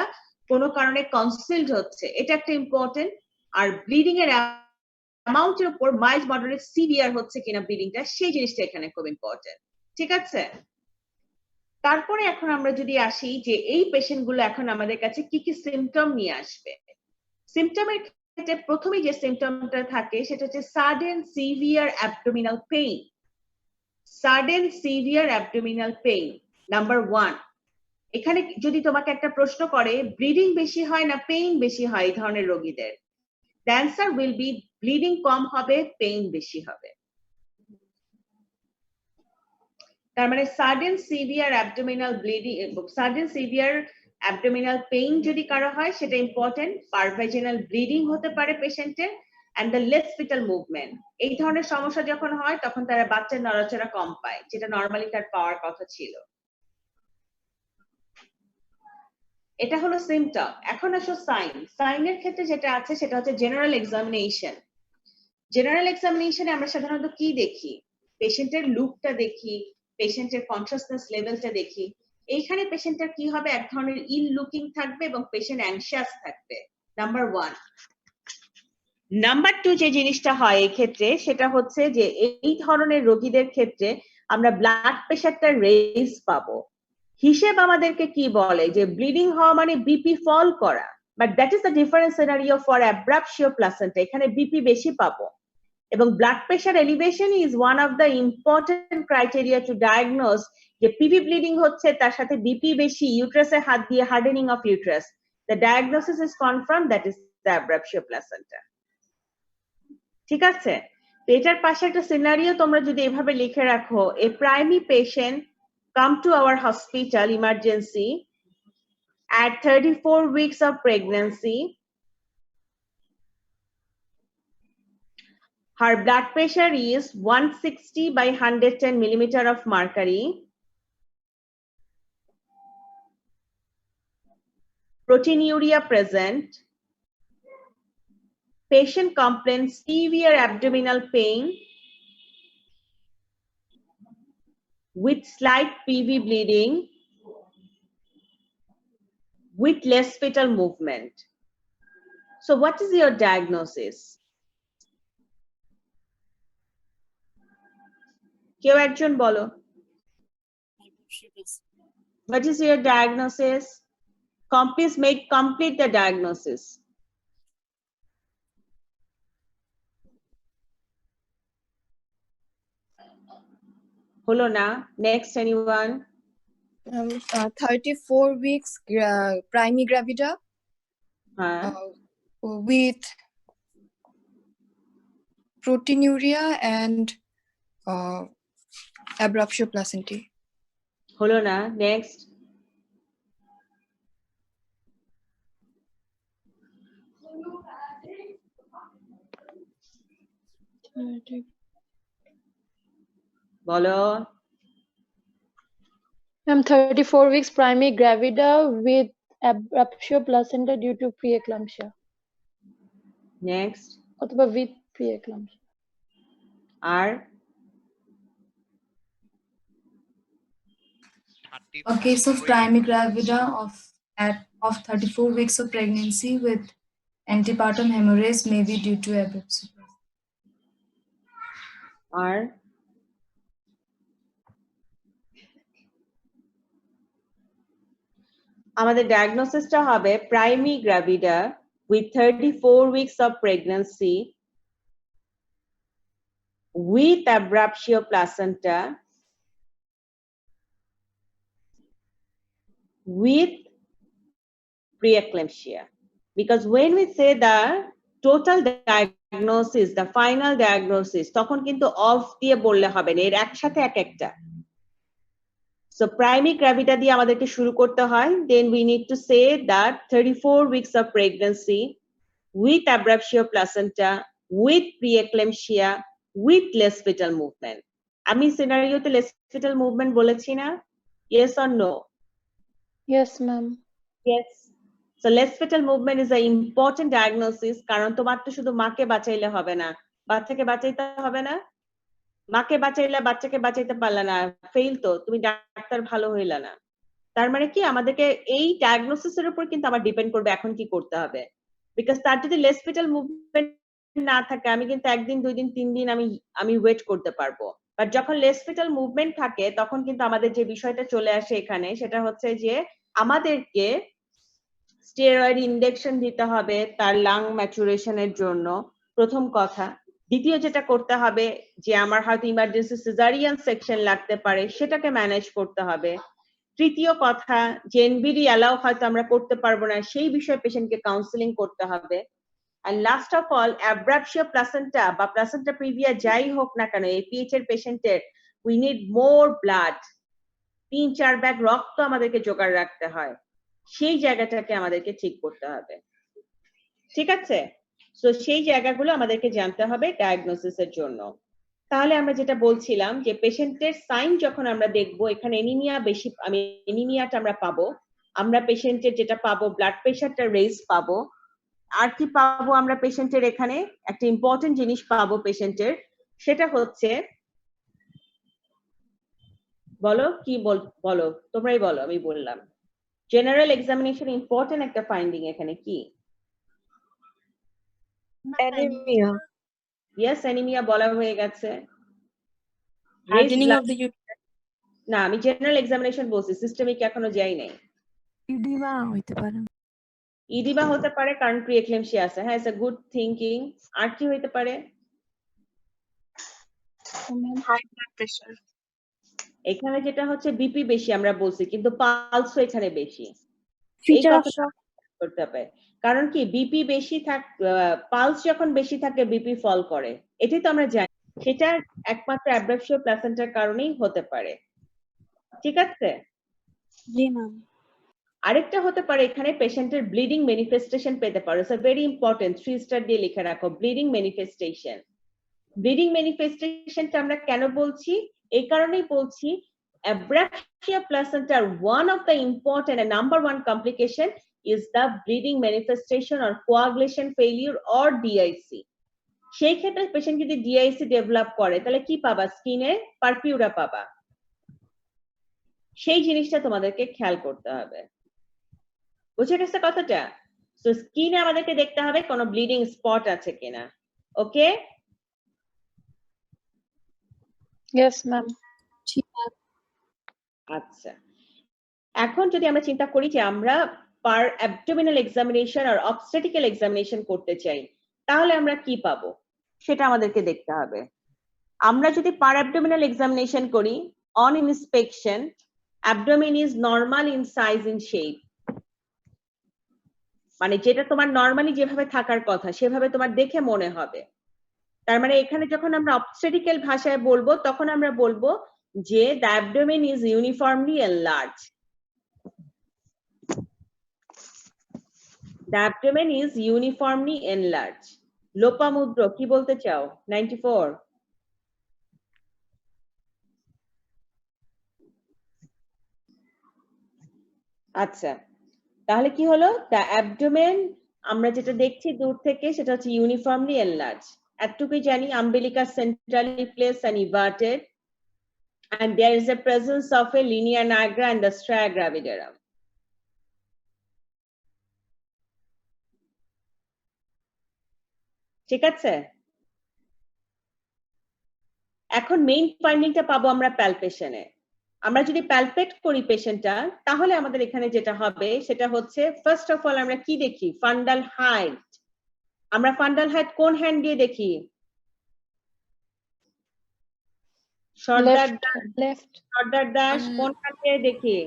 কোনো কারণে কনসিলড হচ্ছে, এটা একটা ইম্পর্টেন্ট। আর ব্লিডিং এর অ্যামাউন্টের উপর মাইল্ড, মডারেট, সিভিয়ার হচ্ছে কিনা ব্লিডিংটা, সেই জিনিসটা এখানে খুব ইম্পর্টেন্ট, ঠিক আছে? তারপরে এখন আমরা যদি আসি যে এই পেশেন্ট গুলো এখন আমাদের কাছে কি কি সিমটম নিয়ে আসবে। সিমটমের ক্ষেত্রে প্রথমে যে সিমটমটা থাকে সেটা হচ্ছে sudden severe abdominal pain. Sudden severe abdominal pain number 1। এখানে যদি তোমাকে একটা প্রশ্ন করে ব্লিডিং বেশি হয় না পেইন বেশি হয় এই ধরনের রোগীদের, the answer will be bleeding কম হবে, পেইন বেশি হবে। তার মানে sudden severe abdominal bleeding, sudden severe abdominal pain যদি কারো হয় সেটা ইম্পর্টেন্ট। পারভাইজেনাল ব্লিডিং হতে পারে পেশেন্টের, and the less fetal movement. এই ধরনের সমস্যা যখন হয় তখন তারা বাচ্চার নড়াচড়া কম পায়, যেটা নর্মালি তার পাওয়ার কথা ছিল। এটা হলো সিমটম। এখন আসো সাইন। সাইনের ক্ষেত্রে যেটা আছে সেটা হচ্ছে জেনারেল এক্সামিনেশন। জেনারেল এক্সামিনেশনে আমরা সাধারণত কি দেখি? পেশেন্টের লুকটা দেখি, পেশেন্টের কনসাসনেস লেভেলটা দেখি। এইখানে পেশেন্টের কি হবে? এক ধরনের ইল লুকিং থাকবে এবং পেশেন্ট অ্যাংশিয়াস থাকবে, নাম্বার 1। নাম্বার 2 যে জিনিসটা হয় এই ক্ষেত্রে সেটা হচ্ছে যে এই ধরনের রোগীদের ক্ষেত্রে আমরা ব্লাড প্রেশারটা রেজ পাবো। হিসেব আমাদেরকে কি বলে যে ব্লিডিং হওয়া মানে বিপি ফল করা, but that is the different scenario for abruptio placenta. এখানে বিপি বেশি পাবো এবং blood pressure elevation is one of the important criteria to diagnose যে পিভি ব্লিডিং হচ্ছে, তার সাথে বিপি বেশি, ইউট্রাসে হাত দিয়ে hardening of uterus, the diagnosis is confirm, that is the abruptio placenta, ঠিক আছে? এটার পাশে একটা সিনারিও তোমরা যদি এভাবে লিখে রাখো, a primary patient come to our hospital emergency at 34 weeks of pregnancy. Her blood pressure is 160 by 110 millimeter of mercury. Proteinuria present. Patient complains severe abdominal pain with slight PV bleeding with less fetal movement. So what is your diagnosis? কেউ একজন বলো, what is your diagnosis? Complete the diagnosis. হলো না? Next, anyone? 34 weeks primary gravida হ্যাঁ, with proteinuria and abruptio placentae. হলো না? Next. বলো। Ma'am, 34 weeks primary gravida with abruptio placenta due to preeclampsia. Next. অথবা with preeclampsia. R A case of primary gravida of 34 weeks of pregnancy with antepartum hemorrhage may be due to abruptio. আর আমাদের ডায়াগনোসিসটা হবে primary গ্রাভিডা with 34 weeks of pregnancy with abruptio placenta with preeclampsia. Because when we say the total diagnosis, the final diagnosis, তখন কিন্তু অফ দিয়ে বললে হবে না, এর একসাথে এক একটা। So primary gravida দিয়ে আমাদেরকে শুরু করতে হয়, then we need to say that 34 weeks of pregnancy with abruptio placenta with preeclampsia with less fetal movement. আমি সিনারিওতে less fetal movement বলেছি না? Yes or no? Yes, ma'am. Yes. So less fetal movement is an important diagnosis কারণ তোমার তো শুধু মাকে বাঁচাইলে হবে না, বাচ্চাকে বাঁচাইতে হবে না। মাকে বাঁচাইলে বাচ্চাকে বাঁচাইতে পারলে না, ফেল তো, তুমি ডাক্তার ভালো হইলা না। তার মানে কি আমাদেরকে এই ডায়াগনোসিসের উপর কিন্তু আমার ডিপেন্ড করবে এখন কি করতে হবে। বিকজ তার যদি লেস ফিটাল মুভমেন্ট না থাকে আমি কিন্তু একদিন 2 দিন 3 দিন আমি ওয়েট করতে পারবো। বাট যখন লেস ফিটাল মুভমেন্ট থাকে তখন কিন্তু আমাদের যে বিষয়টা চলে আসে এখানে সেটা হচ্ছে যে আমাদেরকে স্টেরয়েড ইনজেকশন দিতে হবে তার লাং ম্যাচুরেশনের জন্য, প্রথম কথা। দ্বিতীয় যেটা করতে হবে যে আমার হয়তো ইমার্জেন্সি সিজারিয়ান সেকশন লাগতে পারে, সেটাকে ম্যানেজ করতে হবে। তৃতীয় কথা যে এনবিডি অ্যালাউ হয়তো আমরা করতে পারবো না, সেই বিষয়ে পেশেন্টকে কাউন্সেলিং করতে হবে। And last of all abruptio placenta বা প্লাসেন্টা প্রিভিয়া যাই হোক না কেন এপিএইচ এর পেশেন্টের we need more blood, 3-4 bag রক্ত আমাদেরকে জোগাড় রাখতে হয়, সেই জায়গাটাকে আমাদেরকে ঠিক করতে হবে। ঠিক আছে? সো সেই জায়গাগুলো আমাদেরকে জানতে হবে ডায়াগনোসিসের জন্য। তাহলে আমরা যেটা বলছিলাম যে পেশেন্টের সাইন যখন আমরা দেখবো এখানে এনিমিয়া বেশি, এনিমিয়াটা আমরা পাবো, আমরা পেশেন্টের যেটা পাবো ব্লাড প্রেশারটা রেজ পাবো। আর কি পাবো আমরা পেশেন্টের এখানে? একটা ইম্পর্টেন্ট জিনিস পাবো পেশেন্টের, সেটা হচ্ছে বলো কি বলো, তোমরাই বলো, আমি বললাম। জেনারেল এক্সামিনেশন ইম্পর্টেন্ট একটা ফাইন্ডিং এখানে কি? অ্যানিমিয়া। ইয়েস, অ্যানিমিয়া বলা হয়ে গেছে। Hardening of the uterus. না, আমি জেনারেল এক্সামিনেশন বলছি, সিস্টেমিক এখনো যাই নাই। ইডিমা হইতে পারে। ইডিমা হতে পারে কারণ প্রিএক্লেমশিয়া আছে। হ্যাঁ, ইটস আ গুড থিংকিং। আর কি হইতে পারে? High blood pressure. এখানে যেটা হচ্ছে বিপি বেশি আমরা বলছি, কিন্তু পালসও এখানে বেশি। এই ফিচার অফ কথাটা করতে হবে, কারণ কি বিপি বেশি পালস যখন বেশি থাকে বিপি ফল করে, এটাই তো আমরা জানি। সেটা একমাত্র অ্যাব্রাপশিয়া প্লাসেন্টার কারণেই হতে পারে। ঠিক আছে? জি ম্যাম। আরেকটা হতে পারে এখানে পেশেন্টের ব্লিডিং ম্যানিফেস্টেশন পেতে পারে। সো ভেরি ইম্পর্টেন্ট, 3 স্টার দিয়ে লিখে রাখো ব্লিডিং ম্যানিফেস্টেশন। ব্লিডিং ম্যানিফেস্টেশনটা আমরা কেন বলছি? এই কারণেই বলছি abruptia placenta, one of the important and number one complication is the bleeding manifestation or coagulation failure or DIC. সেই ক্ষেত্রে পেশেন্ট যদি DIC ডেভেলপ করে তাহলে কি পাবা? স্কিনে পারপিউরা পাবা। সেই জিনিসটা তোমাদেরকে খেয়াল করতে হবে। বুঝে গেছে কথাটা? সো স্কিনে আমাদেরকে দেখতে হবে কোনো ব্লিডিং স্পট আছে কিনা। ওকে, Yes, ma'am. আচ্ছা, এখন যদি আমরা চিন্তা করি যে আমরা পার অ্যাবডোমিনাল এক্সামিনেশন আর অবস্টেটিক্যাল এক্সামিনেশন করতে চাই, তাহলে আমরা কি পাবো সেটা আমাদেরকে দেখতে হবে। আমরা যদি পার অ্যাবডোমিনাল এক্সামিনেশন করি, on inspection abdomen is normal in size in shape, মানে যেটা তোমার নরমালি যেভাবে থাকার কথা সেভাবে তোমার দেখে মনে হবে। তার মানে এখানে যখন আমরা অবস্টেটিক্যাল ভাষায় বলবো তখন আমরা বলবো যে the abdomen is uniformly enlarge. The abdomen is uniformly enlarged. Lopamudra কি বলতে চাও? 94. আচ্ছা, তাহলে কি হলো? The abdomen আমরা যেটা দেখছি দূর থেকে সেটা হচ্ছে uniformly enlarged. এতটুকুই জানি, umbilicus centrally placed and everted, and there is a presence of a linea nigra and the stria gravidarum. ঠিক আছে, এখন মেইন ফাইন্ডিংটা পাবো আমরা প্যালপেশনে। আমরা যদি প্যালপেট করি পেশেন্টটা, তাহলে আমাদের এখানে যেটা হবে সেটা হচ্ছে ফার্স্ট অফ অল আমরা কি দেখি? Fundal height. আমরা ফান্ডাল হাইট কোন হ্যান্ড দিয়ে দেখি? শর্টার দাস কোন হ্যান্ড দিয়ে দেখি?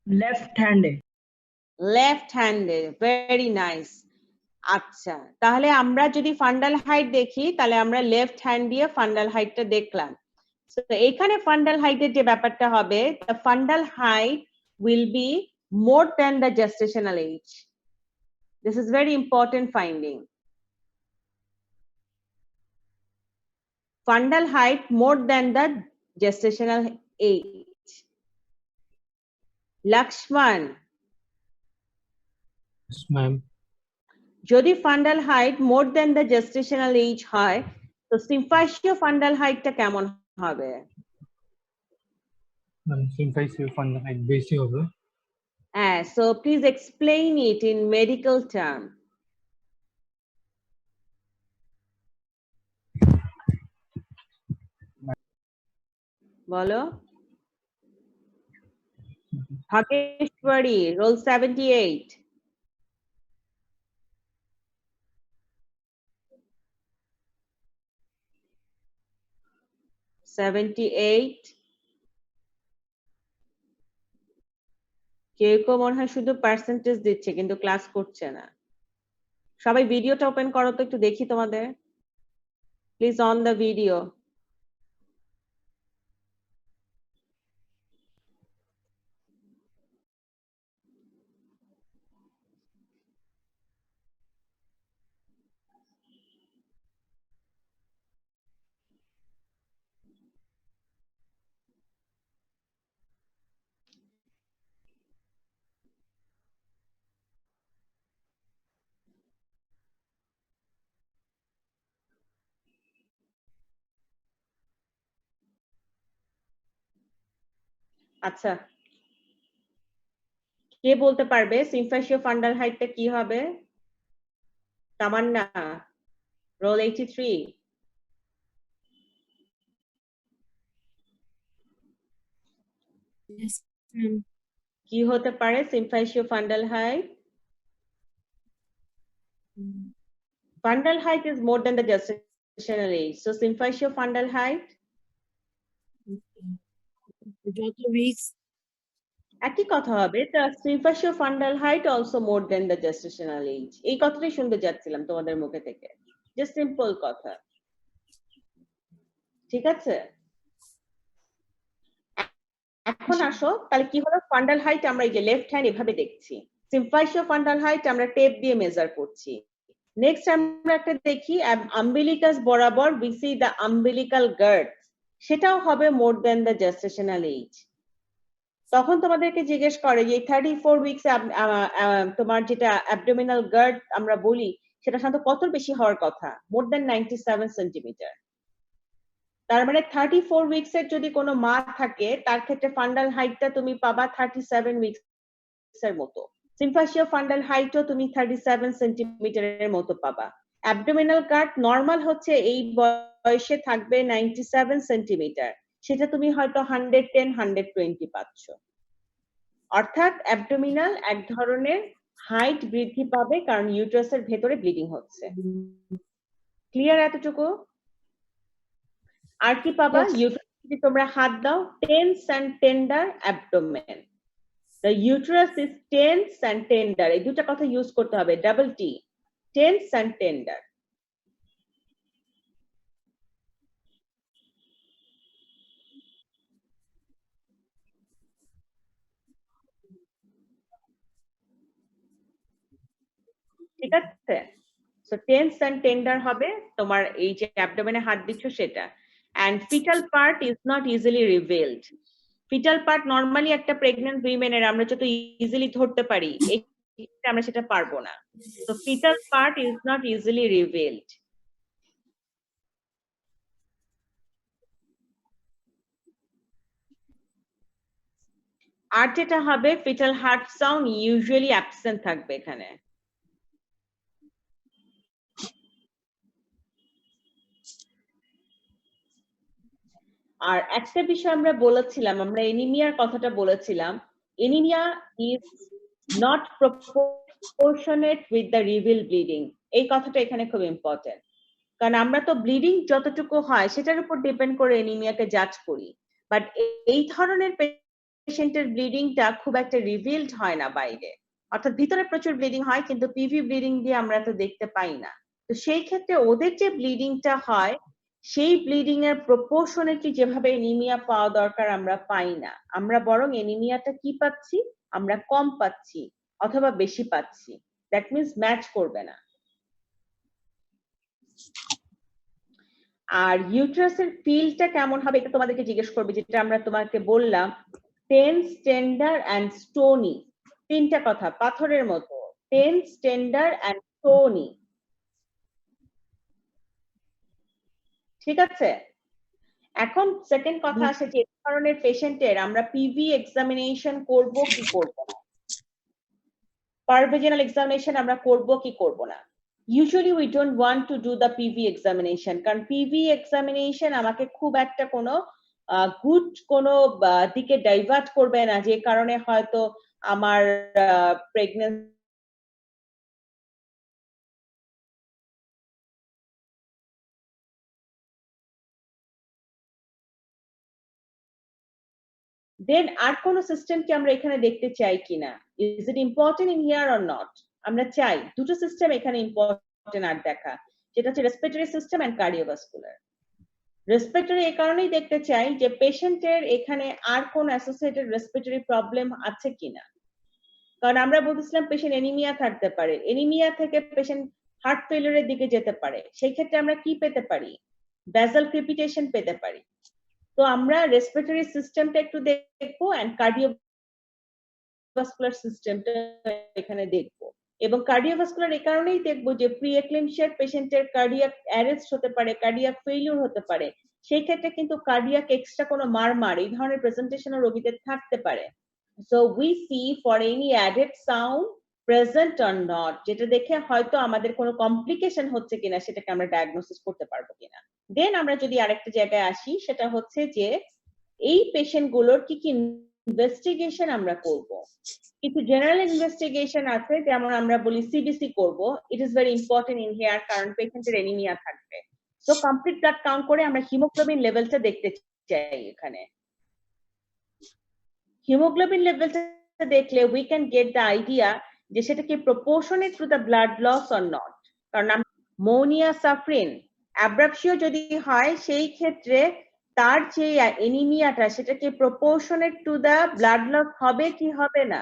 লেফট হ্যান্ডে। লেফট হ্যান্ডে, ভেরি নাইস। আচ্ছা, তাহলে আমরা যদি ফান্ডাল হাইট দেখি তাহলে আমরা লেফট হ্যান্ড দিয়ে ফান্ডাল হাইটটা দেখলাম। তো এখানে ফান্ডাল হাইটের যে ব্যাপারটা হবে, the fundal height will be more than the gestational age. This is very important finding. Fundal height more than the gestational age. Lakshman. Yes, ma'am. যদি fundal height more than the gestational age হয়, তো সিম্ফাইসিও ফান্ডাল হাইটটা কেমন হবে? সিম্ফাইসিও ফান্ডাল হাইট বেশি হবে। হ্যাঁ, so please explain it in medical term. বলো। ভাগেশ্বরী, রোল 78। কেউ কেউ মনে হয় শুধু পার্সেন্টেজ দিচ্ছে কিন্তু ক্লাস করছে না। সবাই ভিডিওটা ওপেন করো তো, একটু দেখি তোমাদের। Please on the video. আচ্ছা, কে বলতে পারবে সিম্ফাইসিও ফান্ডাল হাইটটা কি হবে? তামান্না, রোল 83। কি হতে পারে symphysio fundal height? Fundal height is more than the gestational age. So symphyseal fundal height? যত weeks একই কথা হবে। The symphyseal fundal height also more than the gestational age. এই কথাটাই শুনতে যাচ্ছিলাম তোমাদের মুখে থেকে। Just simple কথা। ঠিক আছে? এখন আসো, তাহলে কি হলো? ফান্ডাল হাইট আমরা এই যে লেফট হ্যান্ড এভাবে দেখছি। সিম্ফাইসিও ফান্ডাল হাইট আমরা টেপ দিয়ে মেজার করছি। নেক্সট আমরা একটা দেখি আম্বিলিকাস বরাবর we see the umbilical girth, সেটাও হবে মোর দেন দ্য জেস্টেশনাল এজ। তখন তোমাদেরকে জিজ্ঞেস করে যে 34 উইকস তোমার যেটা অ্যাবডোমিনাল গার্ড আমরা বলি সেটা সাধারণত কত বেশি হওয়ার কথা? মোর দেন 97 সেন্টিমিটার। তার মানে 34 উইকস এর যদি কোনো মা থাকে তার ক্ষেত্রে ফান্ডাল হাইটটা তুমি পাবা 37 উইকস এর মতো। সিম্ফাইসিও ফান্ডাল হাইটও তুমি 37 সেন্টিমিটারের মতো পাবা। অ্যাবডোমিনাল কাট নরমাল হচ্ছে এই বয়সে থাকবে 97 সেন্টিমিটার, সেটা তুমি হয়তো 110 120 পাচ্ছ। অর্থাৎ অ্যাবডোমিনাল এক ধরনের হাইট বৃদ্ধি পাবে কারণ ইউটারাসের ভেতরে ব্লিডিং হচ্ছে। ক্লিয়ার এতটুকু? আর কি পাবা? Yes. ইউটারাস যদি তোমরা হাত দাও, tense and tender abdomen. The uterus is tense and tender. এই দুটো কথা ইউজ করতে হবে, double T, tense and tender. ঠিক আছে? So tense and tender হবে তোমার এই যে অ্যাবডোমেনে হাত দিচ্ছ সেটা। And fetal part is not easily revealed. Fetal part normally একটা প্রেগন্যান্ট উইমেনের আমরা যত ইজিলি ধরতে পারি, আমরা সেটা পারবো না। So fetal part is not easily revealed. আর যেটা হবে fetal heart sound usually absent থাকবে এখানে। আর একটা বিষয় আমরা বলেছিলাম, আমরা এনিমিয়ার কথাটা বলেছিলাম, anaemia is not proportionate with the reveal bleeding. এই কথাটা এখানে খুব ইম্পর্টেন্ট, কারণ আমরা তো ব্লিডিং যতটুকু হয় সেটার উপর ডিপেন্ড করে এনিমিয়াকে জাজ করি, বাট এই ধরনের পেশেন্টের ব্লিডিংটা খুব একটা রিভিলড হয় না বাইরে, অর্থাৎ ভিতরে প্রচুর ব্লিডিং হয় কিন্তু পিভি ব্লিডিং দিয়ে আমরা তো দেখতে পাই না। তো সেই ক্ষেত্রে ওদের যে ব্লিডিংটা হয় সেই ব্লিডিং এর প্রপোর্শনেটলি যেভাবে এনিমিয়া পাওয়া দরকার আমরা পাই না, আমরা বরং এনিমিয়াটা কি পাচ্ছি, আমরা কম পাচ্ছি অথবা বেশি পাচ্ছি, দ্যাট মিন্স ম্যাচ করবে না। আর ইউট্রাসের ফিলটা কেমন হবে এটা তোমাদেরকে জিজ্ঞেস করবে, যেটা আমরা তোমাকে বললাম, টেন্স, টেন্ডার এন্ড স্টোনি। তিনটা কথা পাথরের মতো, টেন্স, টেন্ডার এন্ড স্টোনি। ঠিক আছে? এখন সেকেন্ড কথা আসে যে এই ধরনের পেশেন্টের আমরা পিভি এক্সামিনেশন করব কি করব না, পারভেজিনাল এক্সামিনেশন আমরা করব কি করব না। Usually we don't want to do the PV examination, কারণ PV examination আমাকে খুব একটা কোনো গুড কোনো দিকে ডাইভার্ট করবে না, যে কারণে হয়তো আমার প্রেগন্যান্সি দেন আর কোন সিস্টেমকে আমরা এখানে দেখতে চাই কিনা, is it important in here or not. আমরা চাই দুটো সিস্টেম এখানে ইম্পর্টেন্ট আর দেখা, যেটা হচ্ছে respiratory system and cardiovascular. Respiratory এই কারণেই দেখতে চাই যে পেশেন্টের এখানে আর কোন অ্যাসোসিয়েটেড রেসপিরেটরি প্রবলেম আছে কিনা, কারণ আমরা বলছিলাম পেশেন্ট এনিমিয়া থাকতে পারে, এনিমিয়া থেকে পেশেন্ট হার্ট ফেলিয়ারের দিকে যেতে পারে, সেই ক্ষেত্রে আমরা কি পেতে পারি, বেসাল ক্রিপিটেশন পেতে পারি। তো আমরা রেসপিরেটরি সিস্টেমটা একটু দেখবো এন্ড কার্ডিওভাস্কুলার সিস্টেমটা এখানে দেখবো, এবং কার্ডিওভাস্কুলার এই কারণেই দেখবো যে প্রি এক্লেমশিয়ার পেশেন্টের কার্ডিয়াক অ্যারেস্ট হতে পারে, কার্ডিয়াক ফেলিউর হতে পারে, সেই ক্ষেত্রে কিন্তু কার্ডিয়াক এক্সট্রা কোনো মারমার এই ধরনের প্রেজেন্টেশন রোগীদের থাকতে পারে। So we see for any added sound present or not, যেটা দেখে হয়তো আমাদের কোনো কমপ্লিকেশন হচ্ছে কিনা সেটাকে আমরা ডায়াগনোসিস করতে পারবো কিনা। দেন আমরা যদি আরেকটা জায়গায় আসি, সেটা হচ্ছে যে এই পেশেন্ট গুলোর কি কি ইনভেস্টিগেশন আমরা করব। কিছু জেনারেল ইনভেস্টিগেশন আছে, যেমন আমরা বলি সিবিসি করব, it is very important in here, কারণ পেশেন্টের এনিমিয়া থাকবে। সো কমপ্লিট ব্লাড কাউন্ট করে আমরা হিমোগ্লোবিন লেভেলটা দেখতে চাই। এখানে হিমোগ্লোবিন লেভেলটা দেখলে we can get the idea যে সেটা কি proportionate to the blood loss or not, কারণ মৌনিয়া সাফরিন অ্যাব্রাপশিও যদি হয় সেই ক্ষেত্রে তার যে এনিমিয়াটা সেটা কি proportionate to the blood loss হবে কি হবে না।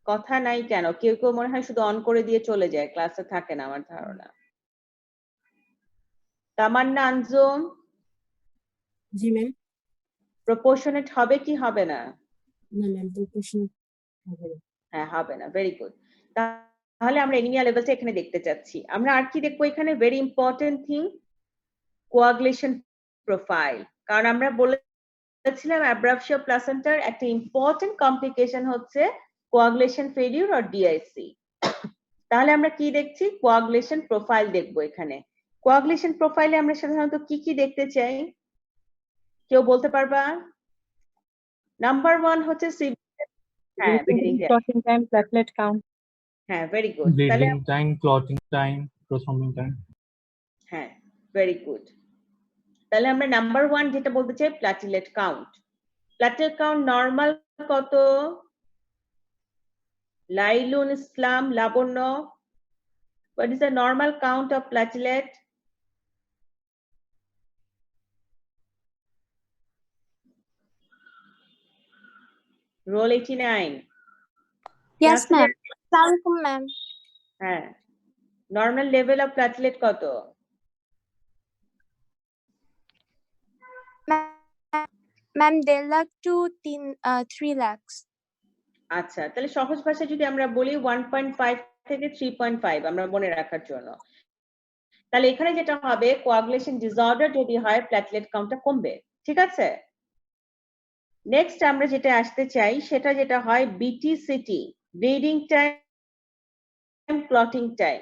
কথা নাই কেন? কেউ কেউ মনে হয় শুধু অন করে দিয়ে চলে যায়, ক্লাসে থাকে না আমার ধারণা। তামান্না আনজুম, জি ম্যাম। প্রপোর্শনেট হবে কি হবে না? না ম্যাম, প্রপোর্শনেট হবে না। হ্যাঁ, হবে না। Very good. তাহলে আমরা এনিমিয়া লেভেলটা এখানে দেখতে চাচ্ছি। আমরা আর কি দেখবো এখানে? Very important thing, coagulation profile, কারণ আমরা বলে বলেছিলাম অ্যাব্রাপশিয়া প্লাসেন্টার একটা ইম্পর্টেন্ট কমপ্লিকেশন হচ্ছে কোয়াগুলেশন ফেলিউর অর ডিআইসি। তাহলে আমরা কি দেখছি? কোয়াগুলেশন প্রোফাইল দেখবো এখানে। কোয়াগুলেশন প্রোফাইলে আমরা সাধারণত কি কি দেখতে চাই? কেউ বলতে পারবা? নাম্বার 1 হচ্ছে হ্যাঁ bleeding clotting time, platelet count. হ্যাঁ ভেরি গুড। তাহলে Bleeding time, clotting time, prothrombin time. হ্যাঁ ভেরি গুড। তাহলে আমরা নাম্বার 1 যেটা বলতে চাই প্ল্যাটেলেট কাউন্ট। প্ল্যাটেলেট কাউন্ট নরমাল কত? লাইলুন ইসলাম, লাবণ্য, what is the normal count of platelet? Roll 89. Yes, ma'am. Assalamualaikum, ma'am. হ্যাঁ নরমাল লেভেল অফ প্ল্যাটেলেট কত? Ma'am, 1.5 lakh to 3 lakhs. আচ্ছা তাহলে সহজ ভাষায় যদি আমরা বলি 1.5 থেকে 3.5 আমরা মনে রাখার জন্য, তাহলে এখানে যেটা হবে কোয়াগুলেশন ডিসঅর্ডার যদি হয় প্ল্যাটেলেট কাউন্টটা কমবে। ঠিক আছে, নেক্সট আমরা যেটা আসতে চাই সেটা যেটা হয় BTCT, bleeding time, clotting time.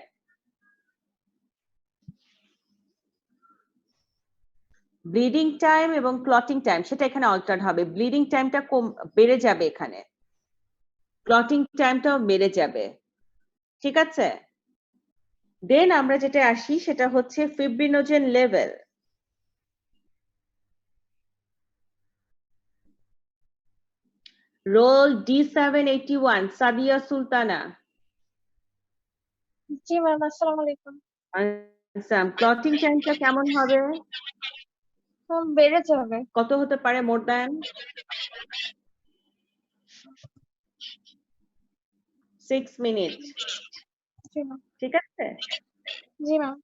Bleeding time এবং ক্লটিং টাইম সেটা এখানে অল্টার্ড হবে। ব্লিডিং টাইমটা বেড়ে যাবে এখানে, ক্লটিং টাইমটাও বেড়ে যাবে। ঠিক আছে, দেন আমরা যেটা আসি সেটা হচ্ছে fibrinogen level. Roll D781 Sadia Sultana. জি ম্যাম, আসসালামু আলাইকুম। ক্লটিং টাইমটা কেমন হবে? বেড়ে যাবে। কত হতে পারে? More than 6 minute. ঠিক আছে, জি ম্যাম।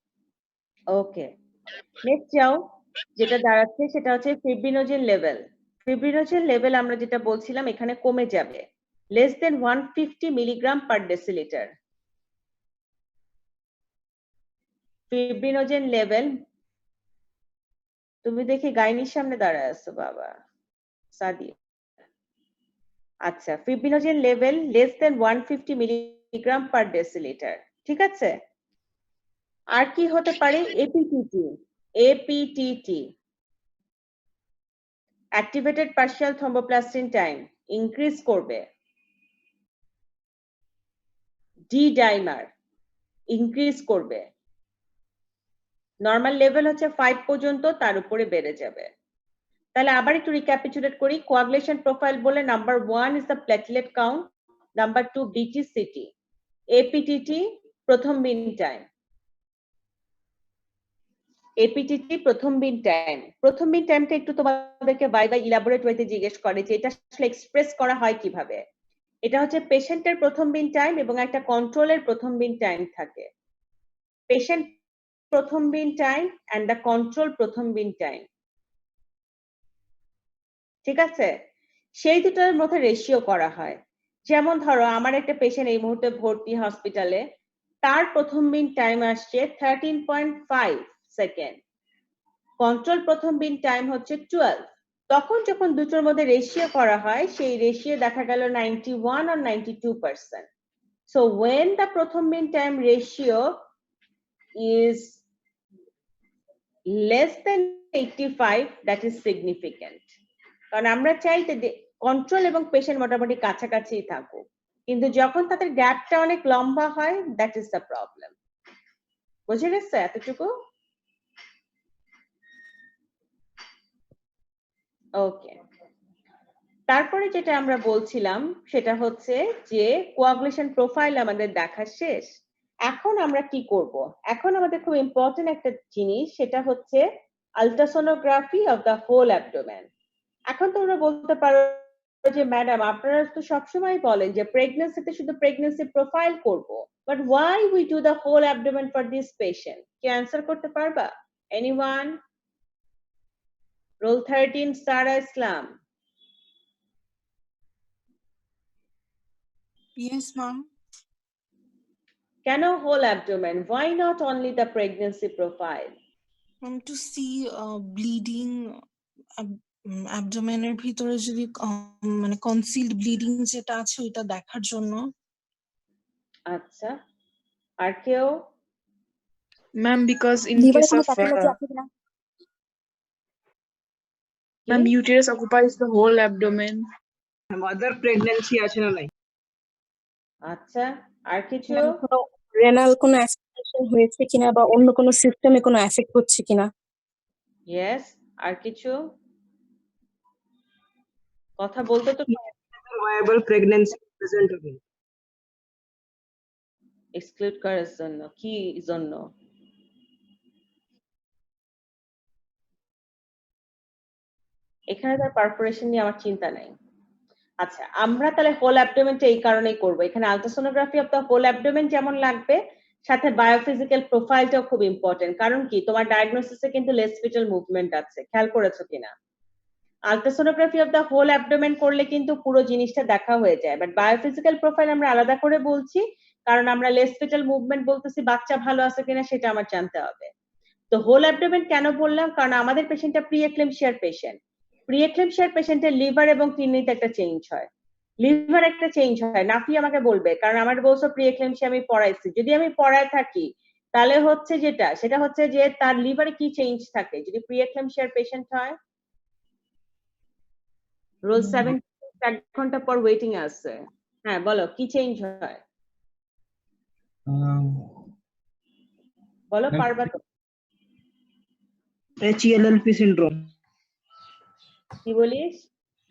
ওকে নেক্সট যাও, যেটা দাঁড়াচ্ছে সেটা হচ্ছে ফিব্রিনোজেন লেভেল। ফিব্রিনোজেন লেভেল আমরা যেটা বলছিলাম এখানে কমে যাবে, less than 150 milligram per decilitre. Fibrinogen level, তুমি দেখি গাইনির সামনে দাঁড়ায় আছো বাবা সাদিয়া। আচ্ছা fibrinogen level less than 150 milligram per decilitre. ঠিক আছে, আর কি হতে পারে? APTT, APTT activated partial thromboplastin time increase করবে। ডি ডাইমার ইনক্রিজ করবে। নরমাল লেভেল হচ্ছে 5 পর্যন্ত, তার উপরে বেড়ে যাবে। তাহলে আবার একটু রিক্যাপিচুলেট করি। কোয়াগুলেশন প্রোফাইল বলে number 1 is the platelet count, number 2 BTCT, APTT প্রথম বিন টাইম। এপিটিটি প্রথম বিন টাইম। প্রথম বিন টাইমটা একটু তোমাদেরকে বাই ইলাবোরেট ওয়েতে জিজ্ঞেস করে যে এটা আসলে এক্সপ্রেস করা হয় কিভাবে। এটা হচ্ছে পেশেন্টের প্রথম বিন টাইম এবং একটা কন্ট্রোলের প্রথম বিন টাইম থাকে। পেশেন্ট প্রথম বিন টাইম এন্ড দ্য কন্ট্রোল প্রথম বিন টাইম। ঠিক আছে, সেই দুটোর মধ্যে রেশিও করা হয়। যেমন ধরো আমার একটা পেশেন্ট এই মুহূর্তে ভর্তি হসপিটালে, তার প্রথম বিন টাইম আসছে 13.5 সেকেন্ড, কন্ট্রোল প্রথম বিন টাইম হচ্ছে 12। তখন যখন দুটোর মধ্যে রেশিও করা হয় সেই রেশিও দেখা গেল 91 or 92%. So when the prothrombin time ratio is less than 85, that is significant. কারণ আমরা চাই যে কন্ট্রোল এবং পেশেন্ট মোটামুটি কাছাকাছি থাকুক, কিন্তু যখন তাদের গ্যাপটা অনেক লম্বা হয় দ্যাট ইজ দ্য প্রবলেম। বুঝে গেছে এতটুকু? ওকে, তারপরে যেটা আমরা বলছিলাম সেটা হচ্ছে যে কোয়াগুলেশন প্রোফাইল আমাদের দেখা শেষ। এখন আমরা কি করব? এখন আমাদের খুব ইম্পর্টেন্ট একটা জিনিস, সেটা হচ্ছে ultrasonography of the whole abdomen. এখন তোমরা বলতে পারো যে ম্যাডাম আপনারা তো সবসময় বলেন যে প্রেগন্যান্সিতে শুধু প্রেগন্যান্সি প্রোফাইল করব, but why we do the whole abdomen for this patient? কি অ্যান্সার করতে পারবা? Anyone? Roll 13 Sara Islam. Yes, ma'am. কেন whole abdomen? Why not only the pregnancy profile? To see bleeding, অ্যাবডোমেনের ভিতরে যদি মানে কনসিলড ব্লিডিং যেটা আছে ওইটা দেখার জন্য। আচ্ছা, আর কেউ? ম্যাম বিকজ ইন লিভারে কেস কোনো অফ প্যাথোলজি আছে কিনা? Ma'am uterus occupies the whole abdomen. Mother pregnancy আছে না নাই? আচ্ছা, আর কিছু? রেনাল কোনো অ্যাসপিরেশন হয়েছে কিনা বা অন্য কোনো সিস্টেমে কোনো এফেক্ট হচ্ছে কিনা? ইয়েস, আর কিছু? কথা বলতে তো ভায়াবল প্রেগন্যান্সি প্রেজেন্ট হবে। এক্সক্লুড করার জন্য কি জন্য? এখানে তার পারফোরেশন নিয়ে আমার চিন্তা নাই। আচ্ছা, আমরা তাহলে হোল অ্যাবডোমেনটা এই কারণেই করব। এখানে ultrasonography of the whole abdomen যেমন লাগবে, সাথে বায়োফিজিক্যাল প্রোফাইলটাও খুব ইম্পর্টেন্ট। কারণ কি, তোমার ডায়াগনোসিসে কিন্তু লেস ফিটাল মুভমেন্ট আছে, খেয়াল করেছো কিনা? Ultrasonography of the whole abdomen করলে কিন্তু পুরো জিনিসটা দেখা হয়ে যায়, বাট বায়োফিজিক্যাল প্রোফাইল আমরা আলাদা করে বলছি, কারণ আমরা লেস ফিটাল মুভমেন্ট বলতেছি, বাচ্চা ভালো আছে কিনা সেটা আমার জানতে হবে। তো হোল অ্যাবডোমেন কেন বললাম? কারণ আমাদের পেশেন্টটা প্রি এক্লেমশিয়ার পেশেন্ট। প্রি এক্লেমশিয়ার পেশেন্টের লিভার এবং কিডনিতে একটা চেঞ্জ হয়। লিভার একটা চেঞ্জ হয়, নাফি আমাকে বলবে, কারণ আমার বলছো প্রি এক্লেমশিয়া আমি পড়াইছি। যদি আমি পড়ায় থাকি তাহলে হচ্ছে সেটা হচ্ছে যে তার লিভারে কি চেঞ্জ থাকে যদি প্রি এক্লেমশিয়ার পেশেন্ট হয়। রোল 7 1 ঘন্টা পর ওয়েটিং আছে। হ্যাঁ বলো, কি চেঞ্জ হয়? বলো, পারবা তো? HELLP syndrome. কি বলিস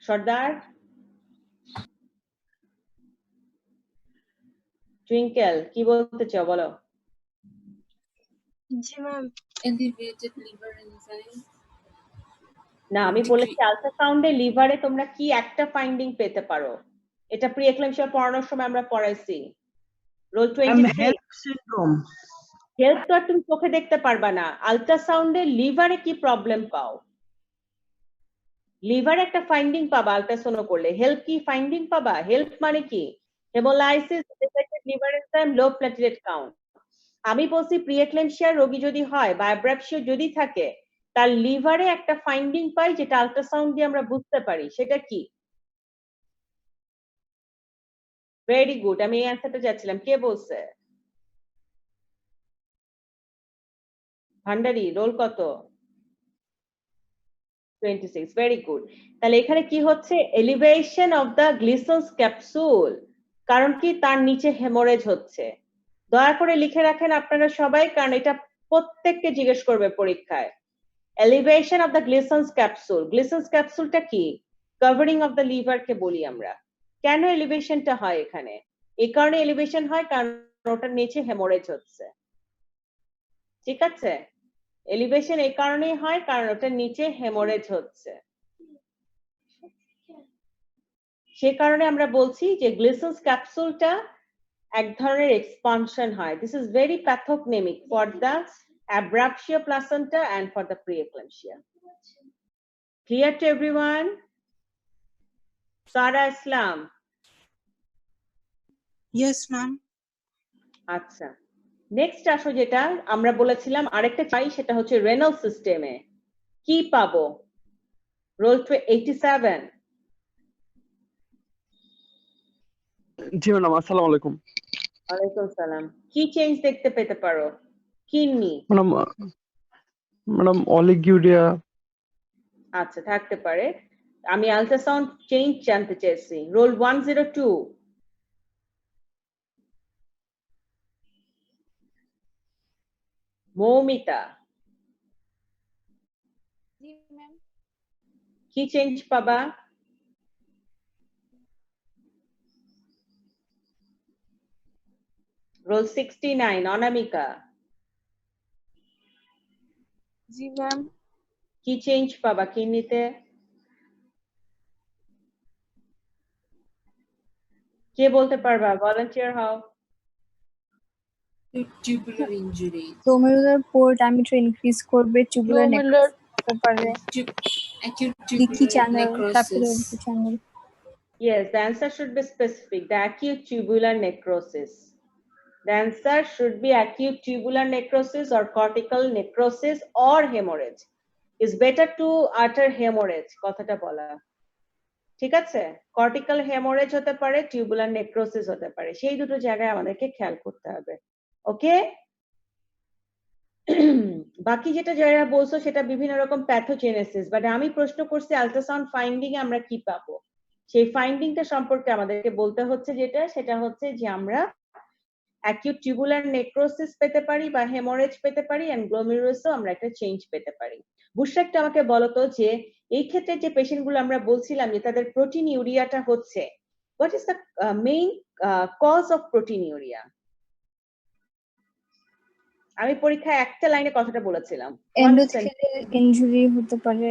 সর্দার? টুইঙ্কেল কি বলতে চাও বলো? জি ম্যাম, এলিভেটেড লিভার এনজাইম। না, আমি বলেছি আলট্রাসাউন্ডে লিভারে তোমরা কি একটা ফাইন্ডিং পেতে পারো, এটা প্রি এক্লেমশিয়া পড়ানোর সময় আমরা পড়াইছি। Roll 23 HELLP syndrome. হেল্প তো আর তুমি চোখে দেখতে পারবা না, আলট্রাসাউন্ডে লিভারে কি প্রবলেম পাও, লিভার একটা ফাইন্ডিং পাবা আলট্রাসোনো করলে। হেল্প কি ফাইন্ডিং পাবা? হেল্প মানে কি? Haemolysis, elevated liver enzyme, low platelet count. আমি বলছি প্রি এক্লেমশিয়া রোগী যদি হয় বা অ্যাব্রাপশিয়া যদি থাকে, তার লিভারে একটা ফাইন্ডিং পাই যেটা আলট্রাসাউন্ড দিয়ে আমরা বুঝতে পারি, সেটা কি? ভেরি গুড, আমি এই অ্যান্সারটা চাচ্ছিলাম। কে বলছে? ভান্ডারি। রোল কত? 26। Very good. তাহলে এখানে কি হচ্ছে? Elevation of the Glisson's capsule. কারণ কি, তার নিচে হেমোরেজ হচ্ছে। দয়া করে লিখে রাখেন আপনারা সবাই, কারণ এটা প্রত্যেককে জিজ্ঞেস করবে পরীক্ষায়। Elevation of the Glisson's capsule. Glisson's ক্যাপসুলটা কি? কভারিং অফ দ্য লিভার কে বলি আমরা। কেন এলিভেশনটা হয় এখানে? এই কারণে এলিভেশন হয় কারণ ওটার নিচে হেমোরেজ হচ্ছে। ঠিক আছে, এলিভেশন এই কারণেই হয় কারণ ওটার নিচে হেমোরেজ হচ্ছে। সে কারণে আমরা বলছি যে গ্লিসন্স ক্যাপসুলটা এক ধরনের এক্সপানশন হয়। This is very pathognomonic for the abruptio placenta and for the preeclampsia. Clear to everyone? Sara Islam. Yes ma'am. আচ্ছা, নেক্সট আসো যেটা আমরা বলেছিলাম আরেকটা চাই, সেটা হচ্ছে রেনাল সিস্টেমে কি পাবো? রোল 87। জি ম্যাডাম, আসসালামু আলাইকুম। ওয়ালাইকুম সালাম। কি চেঞ্জ দেখতে পেতে পারো? Kidney madam oliguria. আচ্ছা, থাকতে পারে। আমি আলট্রাসাউন্ড চেঞ্জ জানতে চাইছি। রোল 102। মৌমিতা। জি ম্যাম। কি চেঞ্জ পাবা? রোল 69। অনামিকা। জি ম্যাম। কি চেঞ্জ পাবা কিডনিতে? কে বলতে পারবা? ভলান্টিয়ার হও। Tubular injury. glomerular pore diameter increase করবে, tubular necrosis হতে পারে, leaky channel, capillary leaky channel. Yes, the answer should be specific. The acute tubular necrosis. The answer should be acute tubular necrosis or cortical necrosis or hemorrhage. Is better to আটার হেমোরেজ, কথাটা বলা, ঠিক আছে? কর্টিক্যাল হেমোরেজ হতে পারে, টিউবুলার নেক্রোসিস হতে পারে, সেই দুটো জায়গায় আমাদেরকে খেয়াল করতে হবে। ওকে, বাকি যেটা যারা বলছো সেটা বিভিন্ন রকম প্যাথোজেনেসিস, বাট আমি প্রশ্ন করছি আল্ট্রাসাউন্ড ফাইন্ডিং এ আমরা কি পাবো, সেই ফাইন্ডিংটা সম্পর্কে আমাদেরকে বলতে হচ্ছে, যেটা সেটা হচ্ছে যে আমরা অ্যাকিউট টিউবুলার নেক্রোসিস পেতে পারি বা হেমোরেজ পেতে পারি, এন্ড গ্লোমেরুলাসও আমরা একটা চেঞ্জ পেতে পারি। বুশরা, একটু আমাকে বলো তো যে এই ক্ষেত্রে যে পেশেন্ট গুলো আমরা বলছিলাম যে তাদের প্রোটিন ইউরিয়াটা হচ্ছে, what is the main cause of proteinuria? আমি পরীক্ষায় একটা লাইনে কথাটা বলেছিলাম, এন্ডোথেলিয়াল ইনজুরি হতে পারে,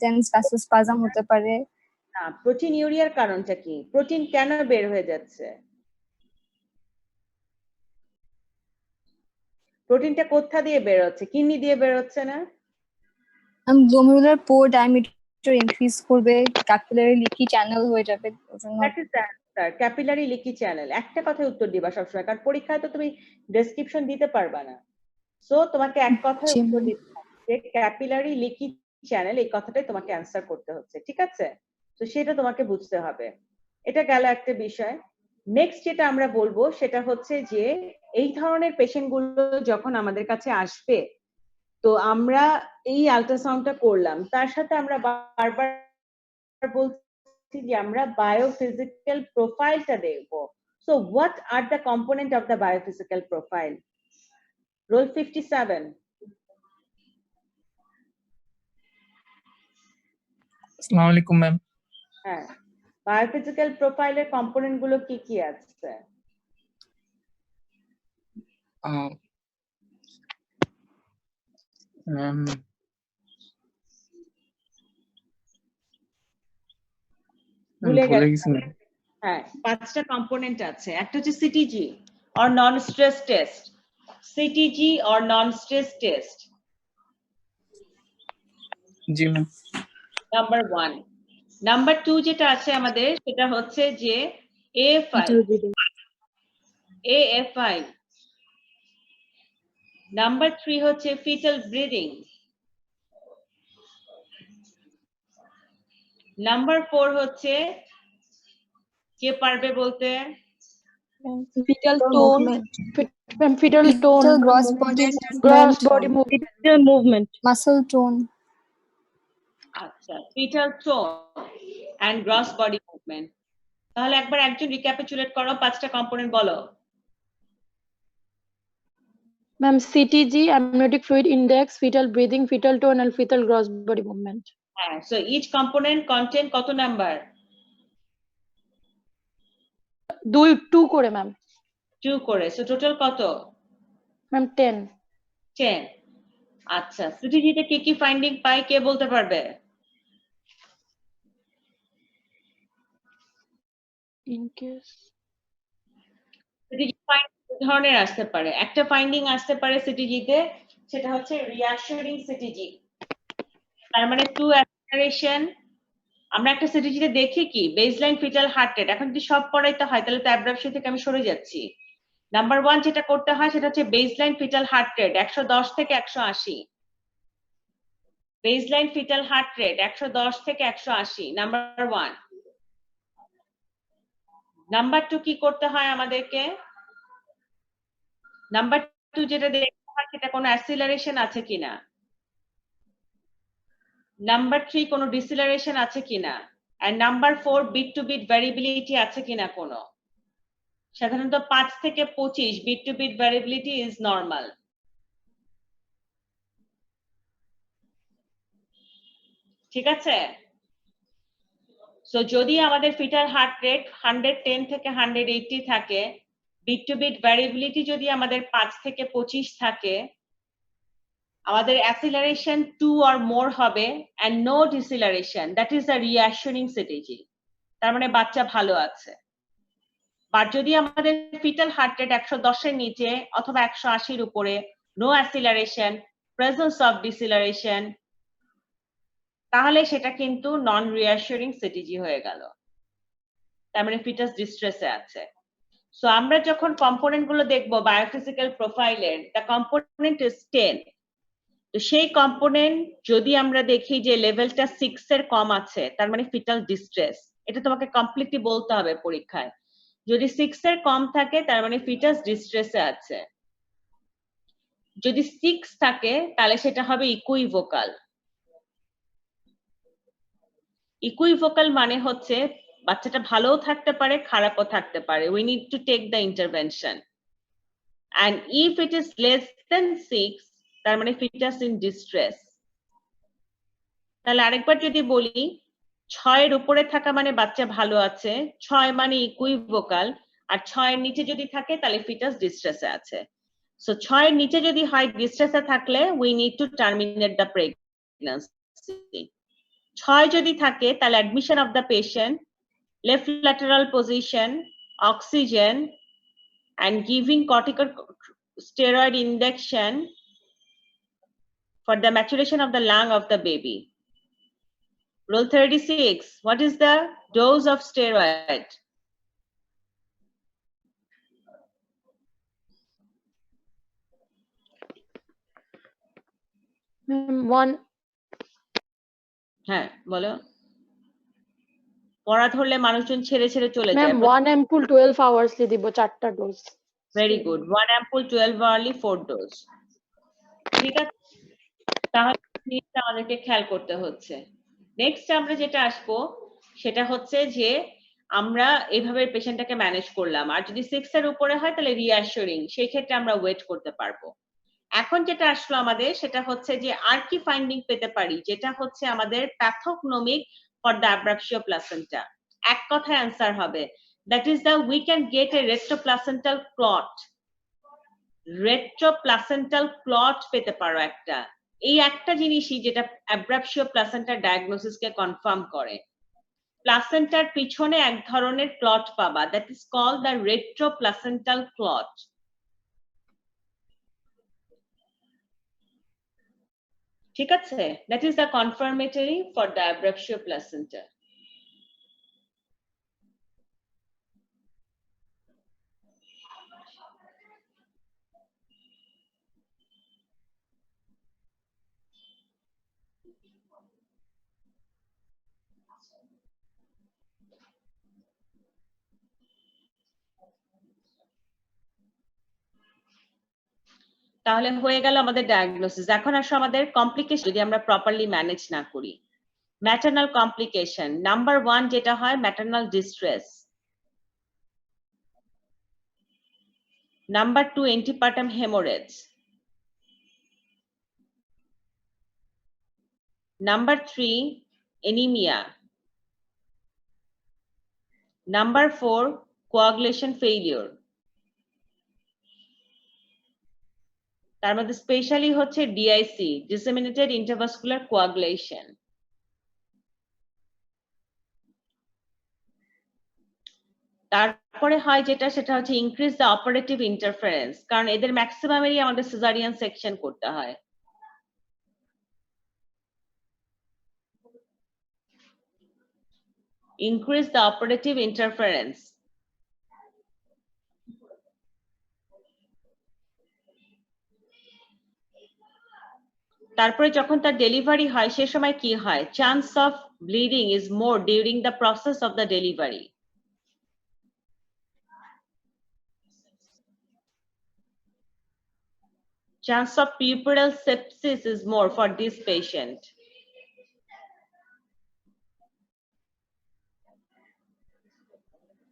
দেন ভাসোস্পাজম হতে পারে। না, প্রোটিন ইউরিয়ার কারণটা কি? প্রোটিন কেন বের হয়ে যাচ্ছে? প্রোটিনটা কোথা দিয়ে বের হচ্ছে? কিডনি দিয়ে বের হচ্ছে না? গ্লোমেরুলার পোর ডায়ামিটার ইনক্রিজ করবে, ক্যাপিলারি লিকি চ্যানেল হয়ে যাবে, ওজন্য that is the answer, capillary leaky channel. একটা কথায় উত্তর দিবা সবসময়, কারণ পরীক্ষায় তো তুমি ডেসক্রিপশন দিতে পারবা না। সো তোমাকে এক কথায় উত্তর দিতে হবে যে ক্যাপিলারি লিকি চ্যানেল, এই কথাটাই তোমাকে অ্যান্সার করতে হচ্ছে, ঠিক আছে? তো সেটা তোমাকে বুঝতে হবে। এটা গেল একটা বিষয়। নেক্সট যেটা আমরা বলবো সেটা হচ্ছে যে এই ধরনের পেশেন্ট গুলো যখন আমাদের কাছে আসবে, তো আমরা এই আল্ট্রাসাউন্ডটা করলাম, তার সাথে আমরা বারবার বলছি যে আমরা বায়োফিজিক্যাল প্রোফাইলটা দেখবো। So what are the component of the biophysical profile? Roll 57। আসসালামু আলাইকুম ম্যাম। হ্যাঁ, বায়োফিজিক্যাল প্রোফাইলের কম্পোনেন্ট গুলো কি কি আছে? ম্যাম ভুলে ভুলে গেছি। গেছি। হ্যাঁ, 5টা কম্পোনেন্ট আছে। একটা হচ্ছে CTG or non stress test, CTG or non stress test, G ma'am. Number 1। Number 2 যেটা আছে আমাদের সেটা হচ্ছে যে এএফআই, এএফআই। নাম্বার 3 হচ্ছে ফিটাল ব্রিদিং। নাম্বার 4 হচ্ছে, কে পারবে বলতে? fetal tone, fetal tone, gross body movement, muscle tone. আচ্ছা, fetal tone and gross body movement. তাহলে একবার একজন রিক্যাপিচুলেট করো, 5টা কম্পোনেন্ট বলো। Ma'am, CTG, amniotic fluid index, fetal breathing, fetal tone, and fetal gross body movement. হ্যাঁ, সো ইচ কম্পোনেন্ট কন্টেন্ট কত নাম্বার? 2 করে ম্যাম। 2 করে, সো টোটাল কত? ম্যাম 10। আচ্ছা, সিটিজিতে কি কি ফাইন্ডিং পাই কে বলতে পারবে? In case সিটিজি ফাইন্ডিং দুই ধরনের আসতে পারে। একটা ফাইন্ডিং আসতে পারে সিটিজিতে, সেটা হচ্ছে রিঅ্যাসুরিং সিটিজি, তার মানে টু অ্যাক্সিলারেশন। আমরা একটা সিটিজিতে দেখি কি বেসলাইন ফিটাল হার্ট রেট, এখন যদি সব পড়াইতে হয় তাহলে তো অ্যাবডাপশন থেকে আমি সরে যাচ্ছি। নাম্বার 1 যেটা করতে হয় সেটা হচ্ছে বেসলাইন ফিটাল হার্ট রেট 110 থেকে 180, বেসলাইন ফিটাল হার্ট রেট 110 থেকে 180, নাম্বার 1। নাম্বার 2 কি করতে হয় আমাদেরকে? নাম্বার 2 যেটা দেখতে হয় সেটা কোনো অ্যাসিলারেশন আছে কিনা, নাম্বার 3 কোনো ডিসিলারেশন আছে কিনা, আর number 4 beat to beat variability আছে কিনা কোনো। সাধারণত 5 থেকে 25 beat to beat variability is normal. ঠিক আছে? সো যদি আমাদের ফিটাল হার্ট রেট 110 থেকে 180 থাকে, বিট টু বিট ভ্যারিয়েবিলিটি যদি আমাদের 5 থেকে 25 থাকে, আমাদের অ্যাসিলারেশন 2 or more হবে and no deceleration, that is a reassuring CTG, তার মানে বাচ্চা ভালো আছে। আর যদি আমাদের ফিটাল হার্ট রেট 110 এর নিচে অথবা 180 এর উপরে, নো অ্যাসিলারেশন, প্রেজেন্স অফ ডিসিলারেশন, তাহলে সেটা কিন্তু নন রিঅ্যাসুরিং সিটিজি হয়ে গেল, তার মানে ফিটাস ডিস্ট্রেসে আছে। সো আমরা যখন কম্পোনেন্ট গুলো দেখবো বায়োফিজিক্যাল প্রোফাইলের, দ্য কম্পোনেন্ট ইজ 10, তো সেই কম্পোনেন্ট যদি আমরা দেখি যে লেভেলটা 6 এর কম আছে, তার মানে ফিটাল ডিস্ট্রেস। এটা তোমাকে কমপ্লিটলি বলতে হবে পরীক্ষায়। যদি 6 এর কম থাকে তার মানে ফিটাস ডিস্ট্রেসে আছে। যদি 6 থাকে তাহলে সেটা হবে ইকুইভোকাল। ইকুইভোকাল মানে হচ্ছে বাচ্চাটা ভালোও থাকতে পারে, খারাপও থাকতে পারে। We need to take the intervention. And if it is less than 6, তার মানে fetus in distress. তাহলে আরেকবার যদি বলি, 6 এর উপরে থাকা মানে বাচ্চা ভালো আছে, 6 মানে ইকুইভোকাল, আর 6 এর নিচে যদি থাকে তাহলে fetus distress-এ আছে। So 6 এর নিচে যদি হয় distress-এ থাকলে we need to terminate the pregnancy. 6 যদি থাকে তাহলে admission of the patient, left lateral position, oxygen, and giving corticosteroid injection for the maturation of the lung of the baby. Rule 36, what is the dose of steroid? One. হ্যাঁ বলো। পড়া ধরলে মানুষজন ছেড়ে ছেড়ে চলে যায়। Ma'am, 1 ampoule 12 hours লি দিব 4টা dose. Very good. 1 ampoule 12 hourly 4 dose. ঠিক আছে, তাহলে জিনিসটা আমাদেরকে খেয়াল করতে হচ্ছে। নেক্সট আমরা যেটা আসবো সেটা হচ্ছে যে আমরা এইভাবে পেশেন্টটাকে ম্যানেজ করলাম, আর যদি 6 এর উপরে হয় তাহলে রিঅ্যাসুরিং, সেই ক্ষেত্রে আমরা ওয়েট করতে পারবো। এখন যেটা আসলো আমাদের সেটা হচ্ছে যে আর কি ফাইন্ডিং পেতে পারি, যেটা হচ্ছে আমাদের pathognomonic for the abruptio placenta. এক কথায় অ্যান্সার হবে, that is the we can get a retroplacental clot. Retroplacental clot পেতে পারো একটা। এই একটা জিনিসই যেটা অ্যাব্রাপশিও প্লাসেন্টার ডায়াগনোসিসকে কনফার্ম করে। প্লাসেন্টার পিছনে এক ধরনের ক্লট পাবা, that is called the retroplacental clot. ঠিক আছে, that is the confirmatory for the abruptio placenta. তাহলে হয়ে গেল আমাদের ডায়াগনোসিস। এখন আসো আমাদের কমপ্লিকেশন, যদি আমরা প্রপারলি ম্যানেজ না করি। ম্যাটারনাল কমপ্লিকেশন নাম্বার 1 যেটা হয় maternal distress, number 2 antepartum haemorrhage, number 3 anaemia, number 4 coagulation failure. তার মধ্যে স্পেশালি হচ্ছে ডিআইসি, ডিসেমিনেটেড ইন্টারভাস্কুলার কোয়াগুলেশন। তারপরে হয় যেটা সেটা হচ্ছে ইনক্রিজ দ্য অপারেটিভ ইন্টারফারেন্স, কারণ এদের ম্যাক্সিমামেরই আমাদের সিজারিয়ান সেকশন করতে হয়। Increase the operative interference. তারপরে যখন তার ডেলিভারি হয় সে সময় কি হয়, chance of bleeding is more during the process of the delivery. Chance of puerperal sepsis is more for this patient.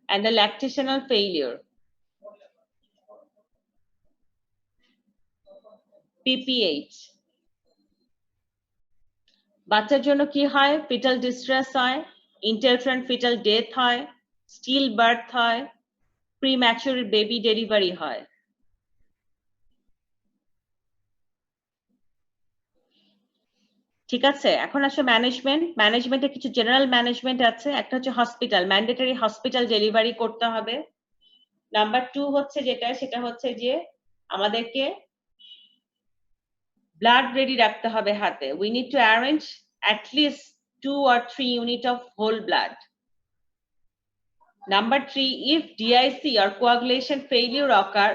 And the lactational failure. PPH. বাচ্চার জন্য কি হয়, fetal distress হয়, interferent fetal death হয়, still birth হয়, premature baby delivery হয়। ঠিক আছে, এখন আসলে ম্যানেজমেন্টে কিছু জেনারেল ম্যানেজমেন্ট আছে। একটা হচ্ছে হসপিটাল, ম্যান্ডেটরি হসপিটাল ডেলিভারি করতে হবে। নাম্বার 2 হচ্ছে যেটা সেটা হচ্ছে যে আমাদেরকে ব্লাড রেডি রাখতে হবে হাতে। We need to arrange at least 2 or 3 unit of whole blood. Number 3, if DIC or coagulation failure occur,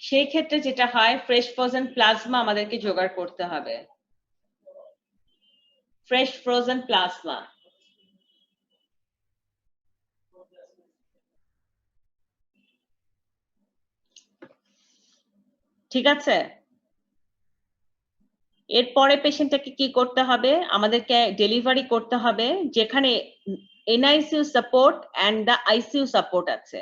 সেই ক্ষেত্রে যেটা হয় ফ্রেশ ফ্রোজেন প্লাজমা আমাদেরকে জোগাড় করতে হবে। Fresh frozen plasma. ঠিক আছে, এরপরে পেশেন্টটাকে কি করতে হবে, আমাদেরকে ডেলিভারি করতে হবে যেখানে NICU support and the ICU support আছে।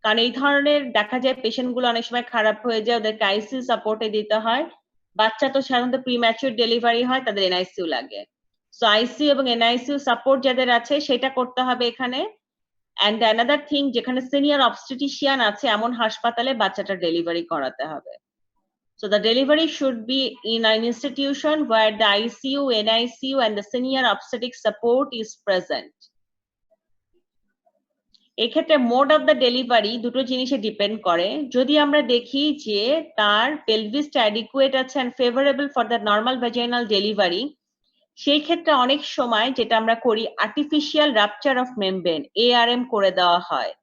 কারণ এই ধরনের দেখা যায় পেশেন্ট গুলো অনেক সময় খারাপ হয়ে যায়, ওদেরকে আইসিইউ সাপোর্টে দিতে হয়। বাচ্চা তো সাধারণত প্রিম্যাচুর ডেলিভারি হয়, তাদের এনআইসিইউ লাগে। সো আইসিইউ এবং এনআইসিইউ সাপোর্ট যাদের আছে সেটা করতে হবে এখানে। এন্ড অ্যানাদার থিং, যেখানে সিনিয়র অবস্টেটিশিয়ান আছে এমন হাসপাতালে বাচ্চাটা ডেলিভারি করাতে হবে। So the delivery should be in an institution where the ICU, NICU and the senior obstetric support is present. এক্ষেত্রে মোড অফ দ্য ডেলিভারি দুটো জিনিসে ডিপেন্ড করে। যদি আমরা দেখি যে তার পেলভিসটা অ্যাডিকুয়েট আছে and favourable for the normal vaginal delivery, সেই ক্ষেত্রে অনেক সময় যেটা আমরা করি artificial rupture of membrane ARM করে দেওয়া হয়।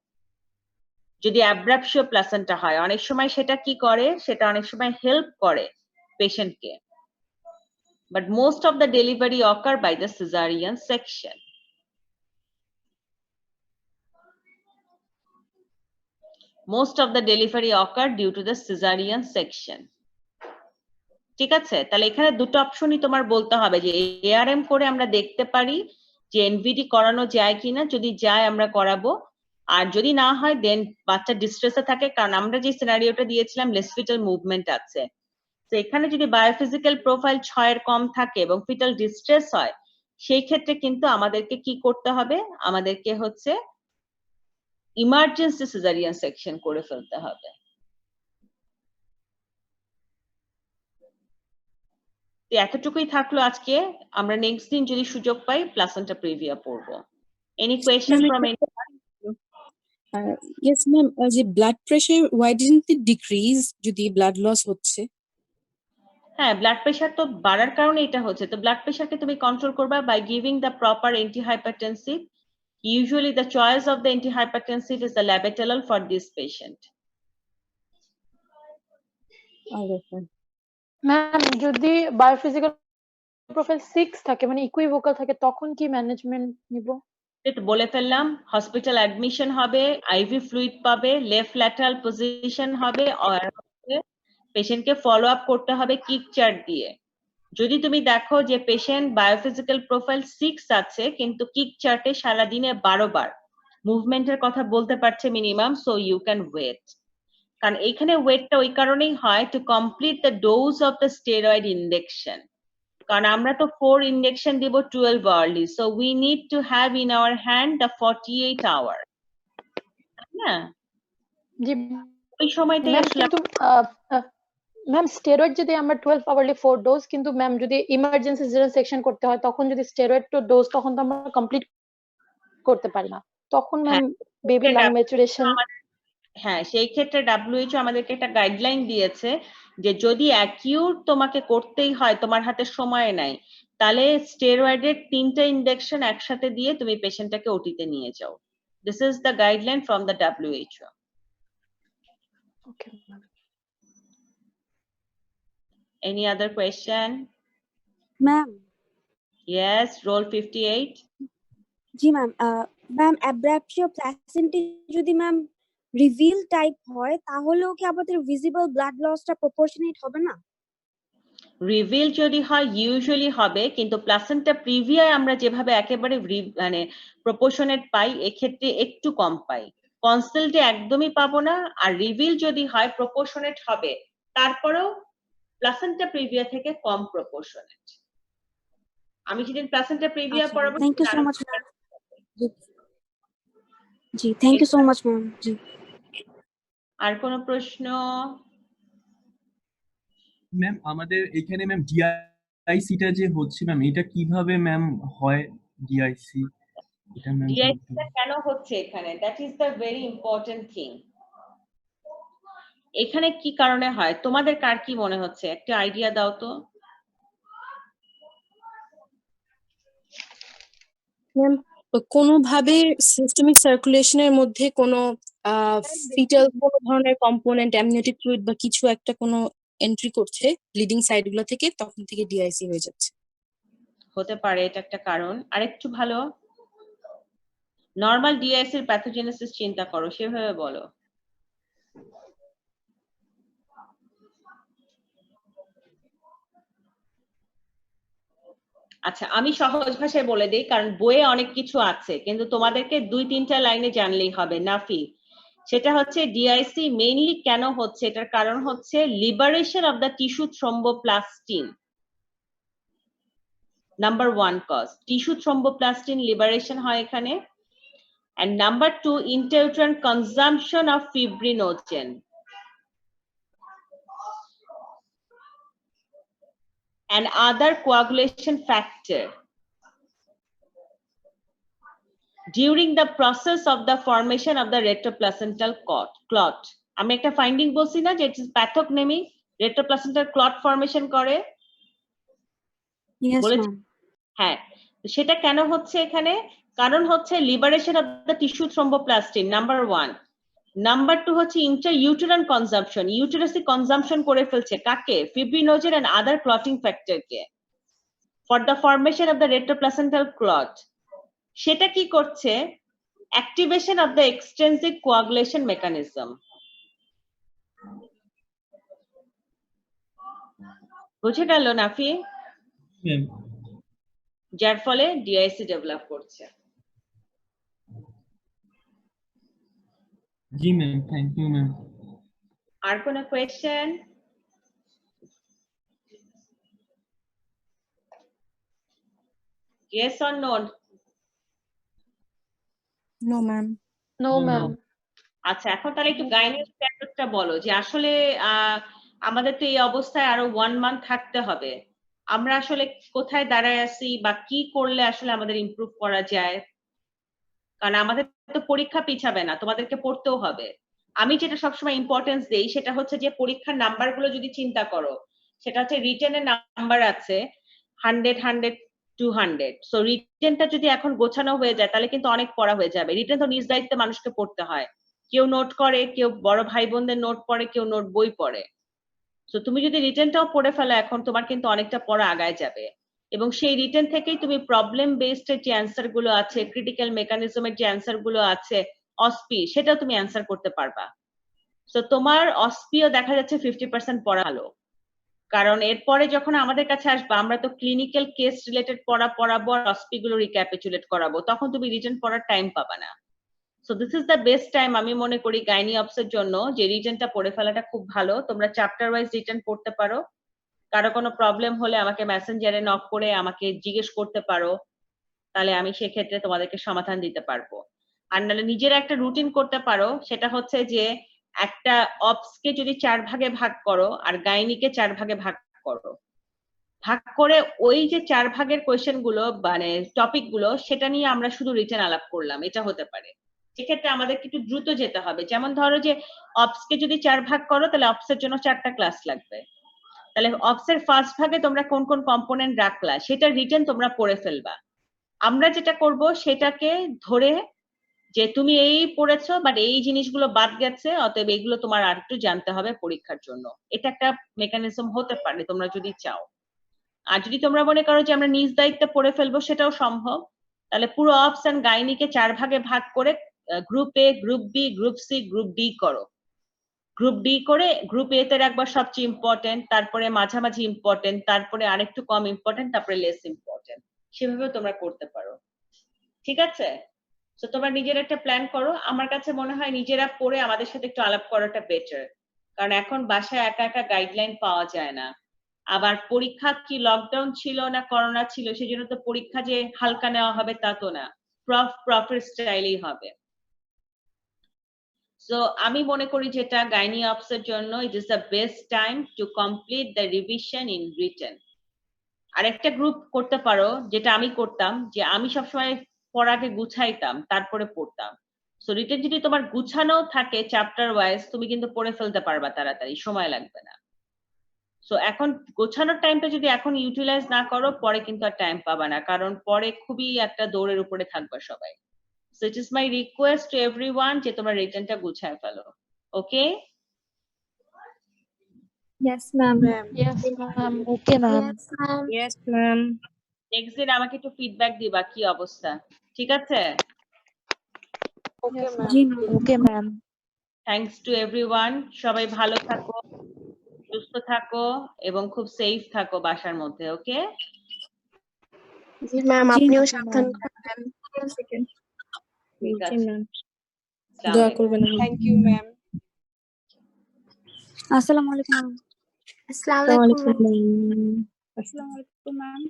যদি অ্যাব্রাপশিও প্লাসেন্টা হয় অনেক সময় সেটা কি করে, সেটা অনেক সময় হেল্প করে পেশেন্টকে। But most of the delivery occur by the caesarean section. Most of the delivery occur due to the cesarean section. ঠিক আছে, তাহলে এখানে দুটো অপশনই তোমার বলতে হবে যে ARM করে আমরা দেখতে পারি যে এনভিডি করানো যায় কিনা, যদি যায় আমরা করাবো, আর যদি না হয় দেন বাচ্চা ডিস্ট্রেসে থাকে। কারণ আমরা যে সিনারিওটা দিয়েছিলাম লেস ফিটাল মুভমেন্ট আছে, তো এখানে যদি বায়োফিজিক্যাল প্রোফাইল 6 এর কম থাকে এবং ফিটাল ডিস্ট্রেস হয়, সেই ক্ষেত্রে কিন্তু আমাদেরকে কি করতে হবে, আমাদেরকে হচ্ছে ইমার্জেন্সি সিজারিয়ান সেকশন করে ফেলতে হবে। এতটুকুই থাকলো আজকে। আমরা নেক্সট দিন যদি সুযোগ পাই প্লাসেন্টা প্রিভিয়া পড়বো। Any question from yes ma'am, যে blood pressure why didn't it decrease যদি ব্লাড লস হচ্ছে? হ্যাঁ, ব্লাড প্রেশার তো বাড়ার কারণে এটা হচ্ছে। তো ব্লাড প্রেশারকে তুমি কন্ট্রোল করবা by giving the proper antihypertensive. Usually the choice of the antihypertensive is the labetalol for this patient. Ma'am যদি বায়োফিজিক্যাল প্রোফাইল 6 থাকে মানে ইকুইভোকাল থাকে তখন কি ম্যানেজমেন্ট নিব? এটা বলে ফেললাম, হসপিটাল অ্যাডমিশন হবে, আইভি ফ্লুইড পাবে, লেফট ল্যাটারাল পজিশন হবে, আর পেশেন্টকে ফলো আপ করতে হবে কিক চার্ট দিয়ে। যদি তুমি দেখো যে পেশেন্ট বায়োফিজিক্যাল প্রোফাইল 6 আছে কিন্তু কিক চার্টে সারাদিনে 12 বার মুভমেন্টের কথা বলতে পারছে minimum, so you can wait. কারণ এইখানে ওয়েটটা ওই কারণেই হয় to complete the dose of the steroid injection. কারণ আমরা তো 4 ইনজেকশন দিব 12 hourly, so we need to have in our hand the 48 hour. হ্যাঁ জি, ওই সময়টাই আসলে ম্যাম স্টেরয়েড যদি আমরা 12 আওয়ারলি 4 ডোজ, কিন্তু ম্যাম যদি ইমার্জেন্সি সিজারিয়ান সেকশন করতে হয় তখন যদি স্টেরয়েড তো ডোজ তখন তো আমরা কমপ্লিট করতে পারি না, তখন ম্যাম বেবি লাং ম্যাচুরেশন। হ্যাঁ, সেই ক্ষেত্রে WHO আমাদেরকে একটা গাইডলাইন দিয়েছে যে যদি অ্যাকিউট তোমাকে করতেই হয়, তোমার হাতে সময় নাই, তাহলে স্টেরয়েডের 3টা ইনজেকশন একসাথে দিয়ে তুমি পেশেন্টটাকে ওটিতে নিয়ে যাও। This is the guideline from the WHO. Okay ma'am. Any other question? Ma'am. Yes, roll 58. জি ম্যাম, ম্যাম অ্যাব্রাপশিও প্লাসেন্টা যদি ম্যাম রিভিল টাইপ হয় তাহলেও কি আমাদের ভিজিবল ব্লাড লসটা প্রপোর্শনেট হবে না? রিভিল যদি হয় ইউজুয়ালি হবে, কিন্তু প্লাসেন্টা প্রিভিয়ায় আমরা যেভাবে একেবারে মানে প্রপোর্শনেট পাই এক্ষেত্রে একটু কম পাই। কনসিলডে একদমই পাবো না, আর রিভিল যদি হয় প্রপোর্শনেট হবে, তারপরেও প্লাসেন্টা প্রিভিয়া থেকে কম প্রপোর্শনেট। আমি যেদিন প্লাসেন্টা প্রিভিয়া পড়াবো। Thank you so much ma'am. জি thank you so much ma'am. জি আর কোনো প্রশ্ন? ম্যাম আমাদের এখানে ম্যাম ডিআইসি টা যে হচ্ছে ম্যাম এটা কিভাবে ম্যাম হয়? ডিআইসি এটা ম্যাম ডিআইসি কেন হচ্ছে এখানে, that is the very important thing. এখানে কি কারণে হয় তোমাদের কার কি মনে হচ্ছে, একটা আইডিয়া দাও তো। কোনোভাবে সিস্টেমিক সার্কুলেশনের মধ্যে কোনো ফিটাল কোনো ধরনের কম্পোনেন্ট অ্যামনিওটিক ফ্লুইড বা কিছু একটা কোনো এন্ট্রি করছে ব্লিডিং সাইড গুলো থেকে, তখন থেকে ডিআইসি হয়ে যাচ্ছে। হতে পারে এটা একটা কারণ। আরেকটু ভালো নরমাল ডিআইসির প্যাথোজেনেসিস চিন্তা করো, সেভাবে বলো। আচ্ছা আমি সহজ ভাষায় বলে দিই, কারণ বইয়ে অনেক কিছু আছে, কিন্তু তোমাদেরকে 2-3টা লাইনে জানলেই হবে। নাফি, সেটা হচ্ছে ডিআইসি মেইনলি কেন হচ্ছে, এটার কারণ হচ্ছে liberation of the tissue thromboplastin. Number 1 cause tissue thromboplastin liberation হয় এখানে। And number 2, intrauterine consumption of fibrinogen. And other coagulation factor during the process of the formation of the retroplacental clot. আমি একটা ফাইন্ডিং বলছি না যে ইটস প্যাথোগনেমিক retroplacental clot formation করে। Yes, ma'am. হ্যাঁ, সেটা কেন হচ্ছে এখানে? কারণ হচ্ছে liberation of the tissue thromboplastin number 1। Number 2 হচ্ছে ইন্ট্রাইউটেরাইন কনজাম্পশন, ইউটেরাসে কনজাম্পশন করে ফেলছে কাকে? ফিব্রিনোজেন এন্ড আদার ক্লটিং ফ্যাক্টরকে for the formation of the retroplacental clot. সেটা কি করছে? Activation of the extrinsic coagulation mechanism. বুঝে গেল নাফি? যার ফলে ডিআইসি ডেভেলপ করছে। জি ম্যাম, থ্যাংক ইউ ম্যাম। আর কোন question? Yes or no? No ma'am. No ma'am. আচ্ছা এখন তাহলে একটু গাইনিক স্ট্যাটাসটা বলো, যে আসলে আমাদের তো এই অবস্থায় আরো 1 মান্থ থাকতে হবে, আমরা আসলে কোথায় দাঁড়ায় আছি বা কি করলে আসলে আমাদের ইমপ্রুভ করা যায়? কারণ আমাদের তো পরীক্ষা পিছাবে না, তোমাদেরকে পড়তেও হবে। আমি যেটা সবসময় ইম্পর্টেন্স দেই সেটা হচ্ছে যে পরীক্ষার নাম্বারগুলো যদি চিন্তা করো, সেটা হচ্ছে রিটেনের নাম্বার আছে 100, 100, 200। সো রিটেনটা যদি এখন গোছানো হয়ে যায় তাহলে কিন্তু অনেক পড়া হয়ে যাবে। রিটেন তো নিজ দায়িত্বে মানুষকে পড়তে হয়, কেউ নোট করে, কেউ বড় ভাই বোনদের নোট পড়ে, কেউ নোট বই পড়ে। সো তুমি যদি রিটেনটাও পড়ে ফেলো এখন, তোমার কিন্তু অনেকটা পড়া আগায় যাবে, এবং সেই রিটেন থেকেই তুমি প্রবলেম বেসড এর যে অ্যান্সার গুলো আছে, ক্রিটিক্যাল মেকানিজমের যে অ্যান্সার গুলো আছে, অসপি, সেটাও তুমি অ্যান্সার করতে পারবা। সো তোমার অসপিও দেখা যাচ্ছে 50% পড়া হলো, কারণ এরপরে যখন আমাদের কাছে আসবে আমরা তো ক্লিনিক্যাল কেস রিলেটেড পড়াবো আর অসপি গুলো রিক্যাপিচুলেট করাবো, তখন তুমি রিটেন পড়ার টাইম পাবা না। So this is the best time আমি মনে করি গাইনি অপসের জন্য, যে রিটেনটা পড়ে ফেলাটা খুব ভালো। তোমরা চ্যাপ্টার ওয়াইজ রিটেন পড়তে পারো, কারো কোনো প্রবলেম হলে আমাকে মেসেঞ্জারে নক করে আমাকে জিজ্ঞেস করতে পারো, তাহলে আমি সেক্ষেত্রে তোমাদেরকে সমাধান দিতে পারবো। আর নাহলে নিজের একটা রুটিন করতে পারো, সেটা হচ্ছে যে একটা অপসকে যদি 4 ভাগে ভাগ করো আর গাইনিকে 4 ভাগে ভাগ করো, ভাগ করে ওই যে 4 ভাগের কোয়েশ্চেন গুলো মানে টপিক গুলো সেটা নিয়ে আমরা শুধু রিটেন আলাপ করলাম, এটা হতে পারে। সেক্ষেত্রে আমাদের একটু দ্রুত যেতে হবে। যেমন ধরো যে অপসকে যদি 4 ভাগ করো তাহলে অপসের জন্য 4টা ক্লাস লাগবে, তাহলে অপসের ফার্স্ট ভাগে তোমরা কোন কোন কম্পোনেন্ট রাখলা সেটা রিটেন তোমরা পড়ে ফেলবা। আমরা যেটা করব সেটাকে ধরে যে তুমি এই পড়েছো বাট এই জিনিসগুলো বাদ গেছে, অতএব এইগুলো তোমার আর একটু জানতে হবে পরীক্ষার জন্য। এটা একটা মেকানিজম হতে পারে তোমরা যদি চাও। আর যদি তোমরা মনে করো যে আমরা নিজ দায়িত্বে পড়ে ফেলবো, সেটাও সম্ভব। তাহলে পুরো অপস এন্ড গাইনিকে 4 ভাগে ভাগ করে group A, group B, group C, group D করো। গ্রুপ ডি করে গ্রুপ এ তে রাখবা সবচেয়ে ইম্পর্টেন্ট, তারপরে মাঝামাঝি ইম্পর্টেন্ট, তারপরে আরেকটু কম ইম্পর্টেন্ট, তারপরে লেস ইম্পর্টেন্ট। সেভাবে তোমরা করতে পারো, ঠিক আছে? তো তোমরা নিজের একটা প্ল্যান করো। আমার কাছে মনে হয় নিজেরা পড়ে আমাদের সাথে একটু আলাপ করাটা বেটার, কারণ এখন বাসায় একা একা গাইডলাইন পাওয়া যায় না। আবার পরীক্ষা কি লকডাউন ছিল না করোনা ছিল, সেজন্য তো পরীক্ষা যে হালকা নেওয়া হবে তা তো না, প্রফের স্টাইলেই হবে। সো আমি মনে করি যেটা গাইনি অপসের জন্য it is the best time to complete the revision in written. আর একটা গ্রুপ করতে পারো, যেটা আমি করতাম, যে আমি সবসময় পড়াকে গুছাইতাম তারপরে পড়তাম। সো রিটেন যদি তোমার গুছানো থাকে চ্যাপ্টার ওয়াইজ, তুমি কিন্তু পড়ে ফেলতে পারবা তাড়াতাড়ি, সময় লাগবে না। সো এখন গোছানোর টাইমটা যদি এখন ইউটিলাইজ না করো, পরে কিন্তু আর টাইম পাবা না, কারণ পরে খুবই একটা দৌড়ের উপরে থাকবে সবাই। So it is my request to everyone যে তোমরা রিটেনটা গুছায় ফেলো। ওকে? Yes, ma'am. Yes, ma'am. Okay, ma'am. Yes, ma'am. Yes, ma'am. Next দিন আমাকে একটু ফিডব্যাক দিবা কি অবস্থা, ঠিক আছে? Okay, ma'am. G ma'am. Okay, ma'am. Thanks to everyone, সবাই ভালো থাকো, সুস্থ থাকো এবং খুব সেফ থাকো বাসার মধ্যে। ওকে? জি ম্যাম, জি আপনিও ma'am. সাবধান থাকবেন। ঠিক জি আছে, ম্যাম, আসসালামু দোয়া আলাইকুম। করবেন। Thank you, ma'am. Assalamu alaikum, ma'am. আসসালামু আসসালামু আলাইকুম আলাইকুম ma'am. Ma'am. Assalamu alaikum, ma'am.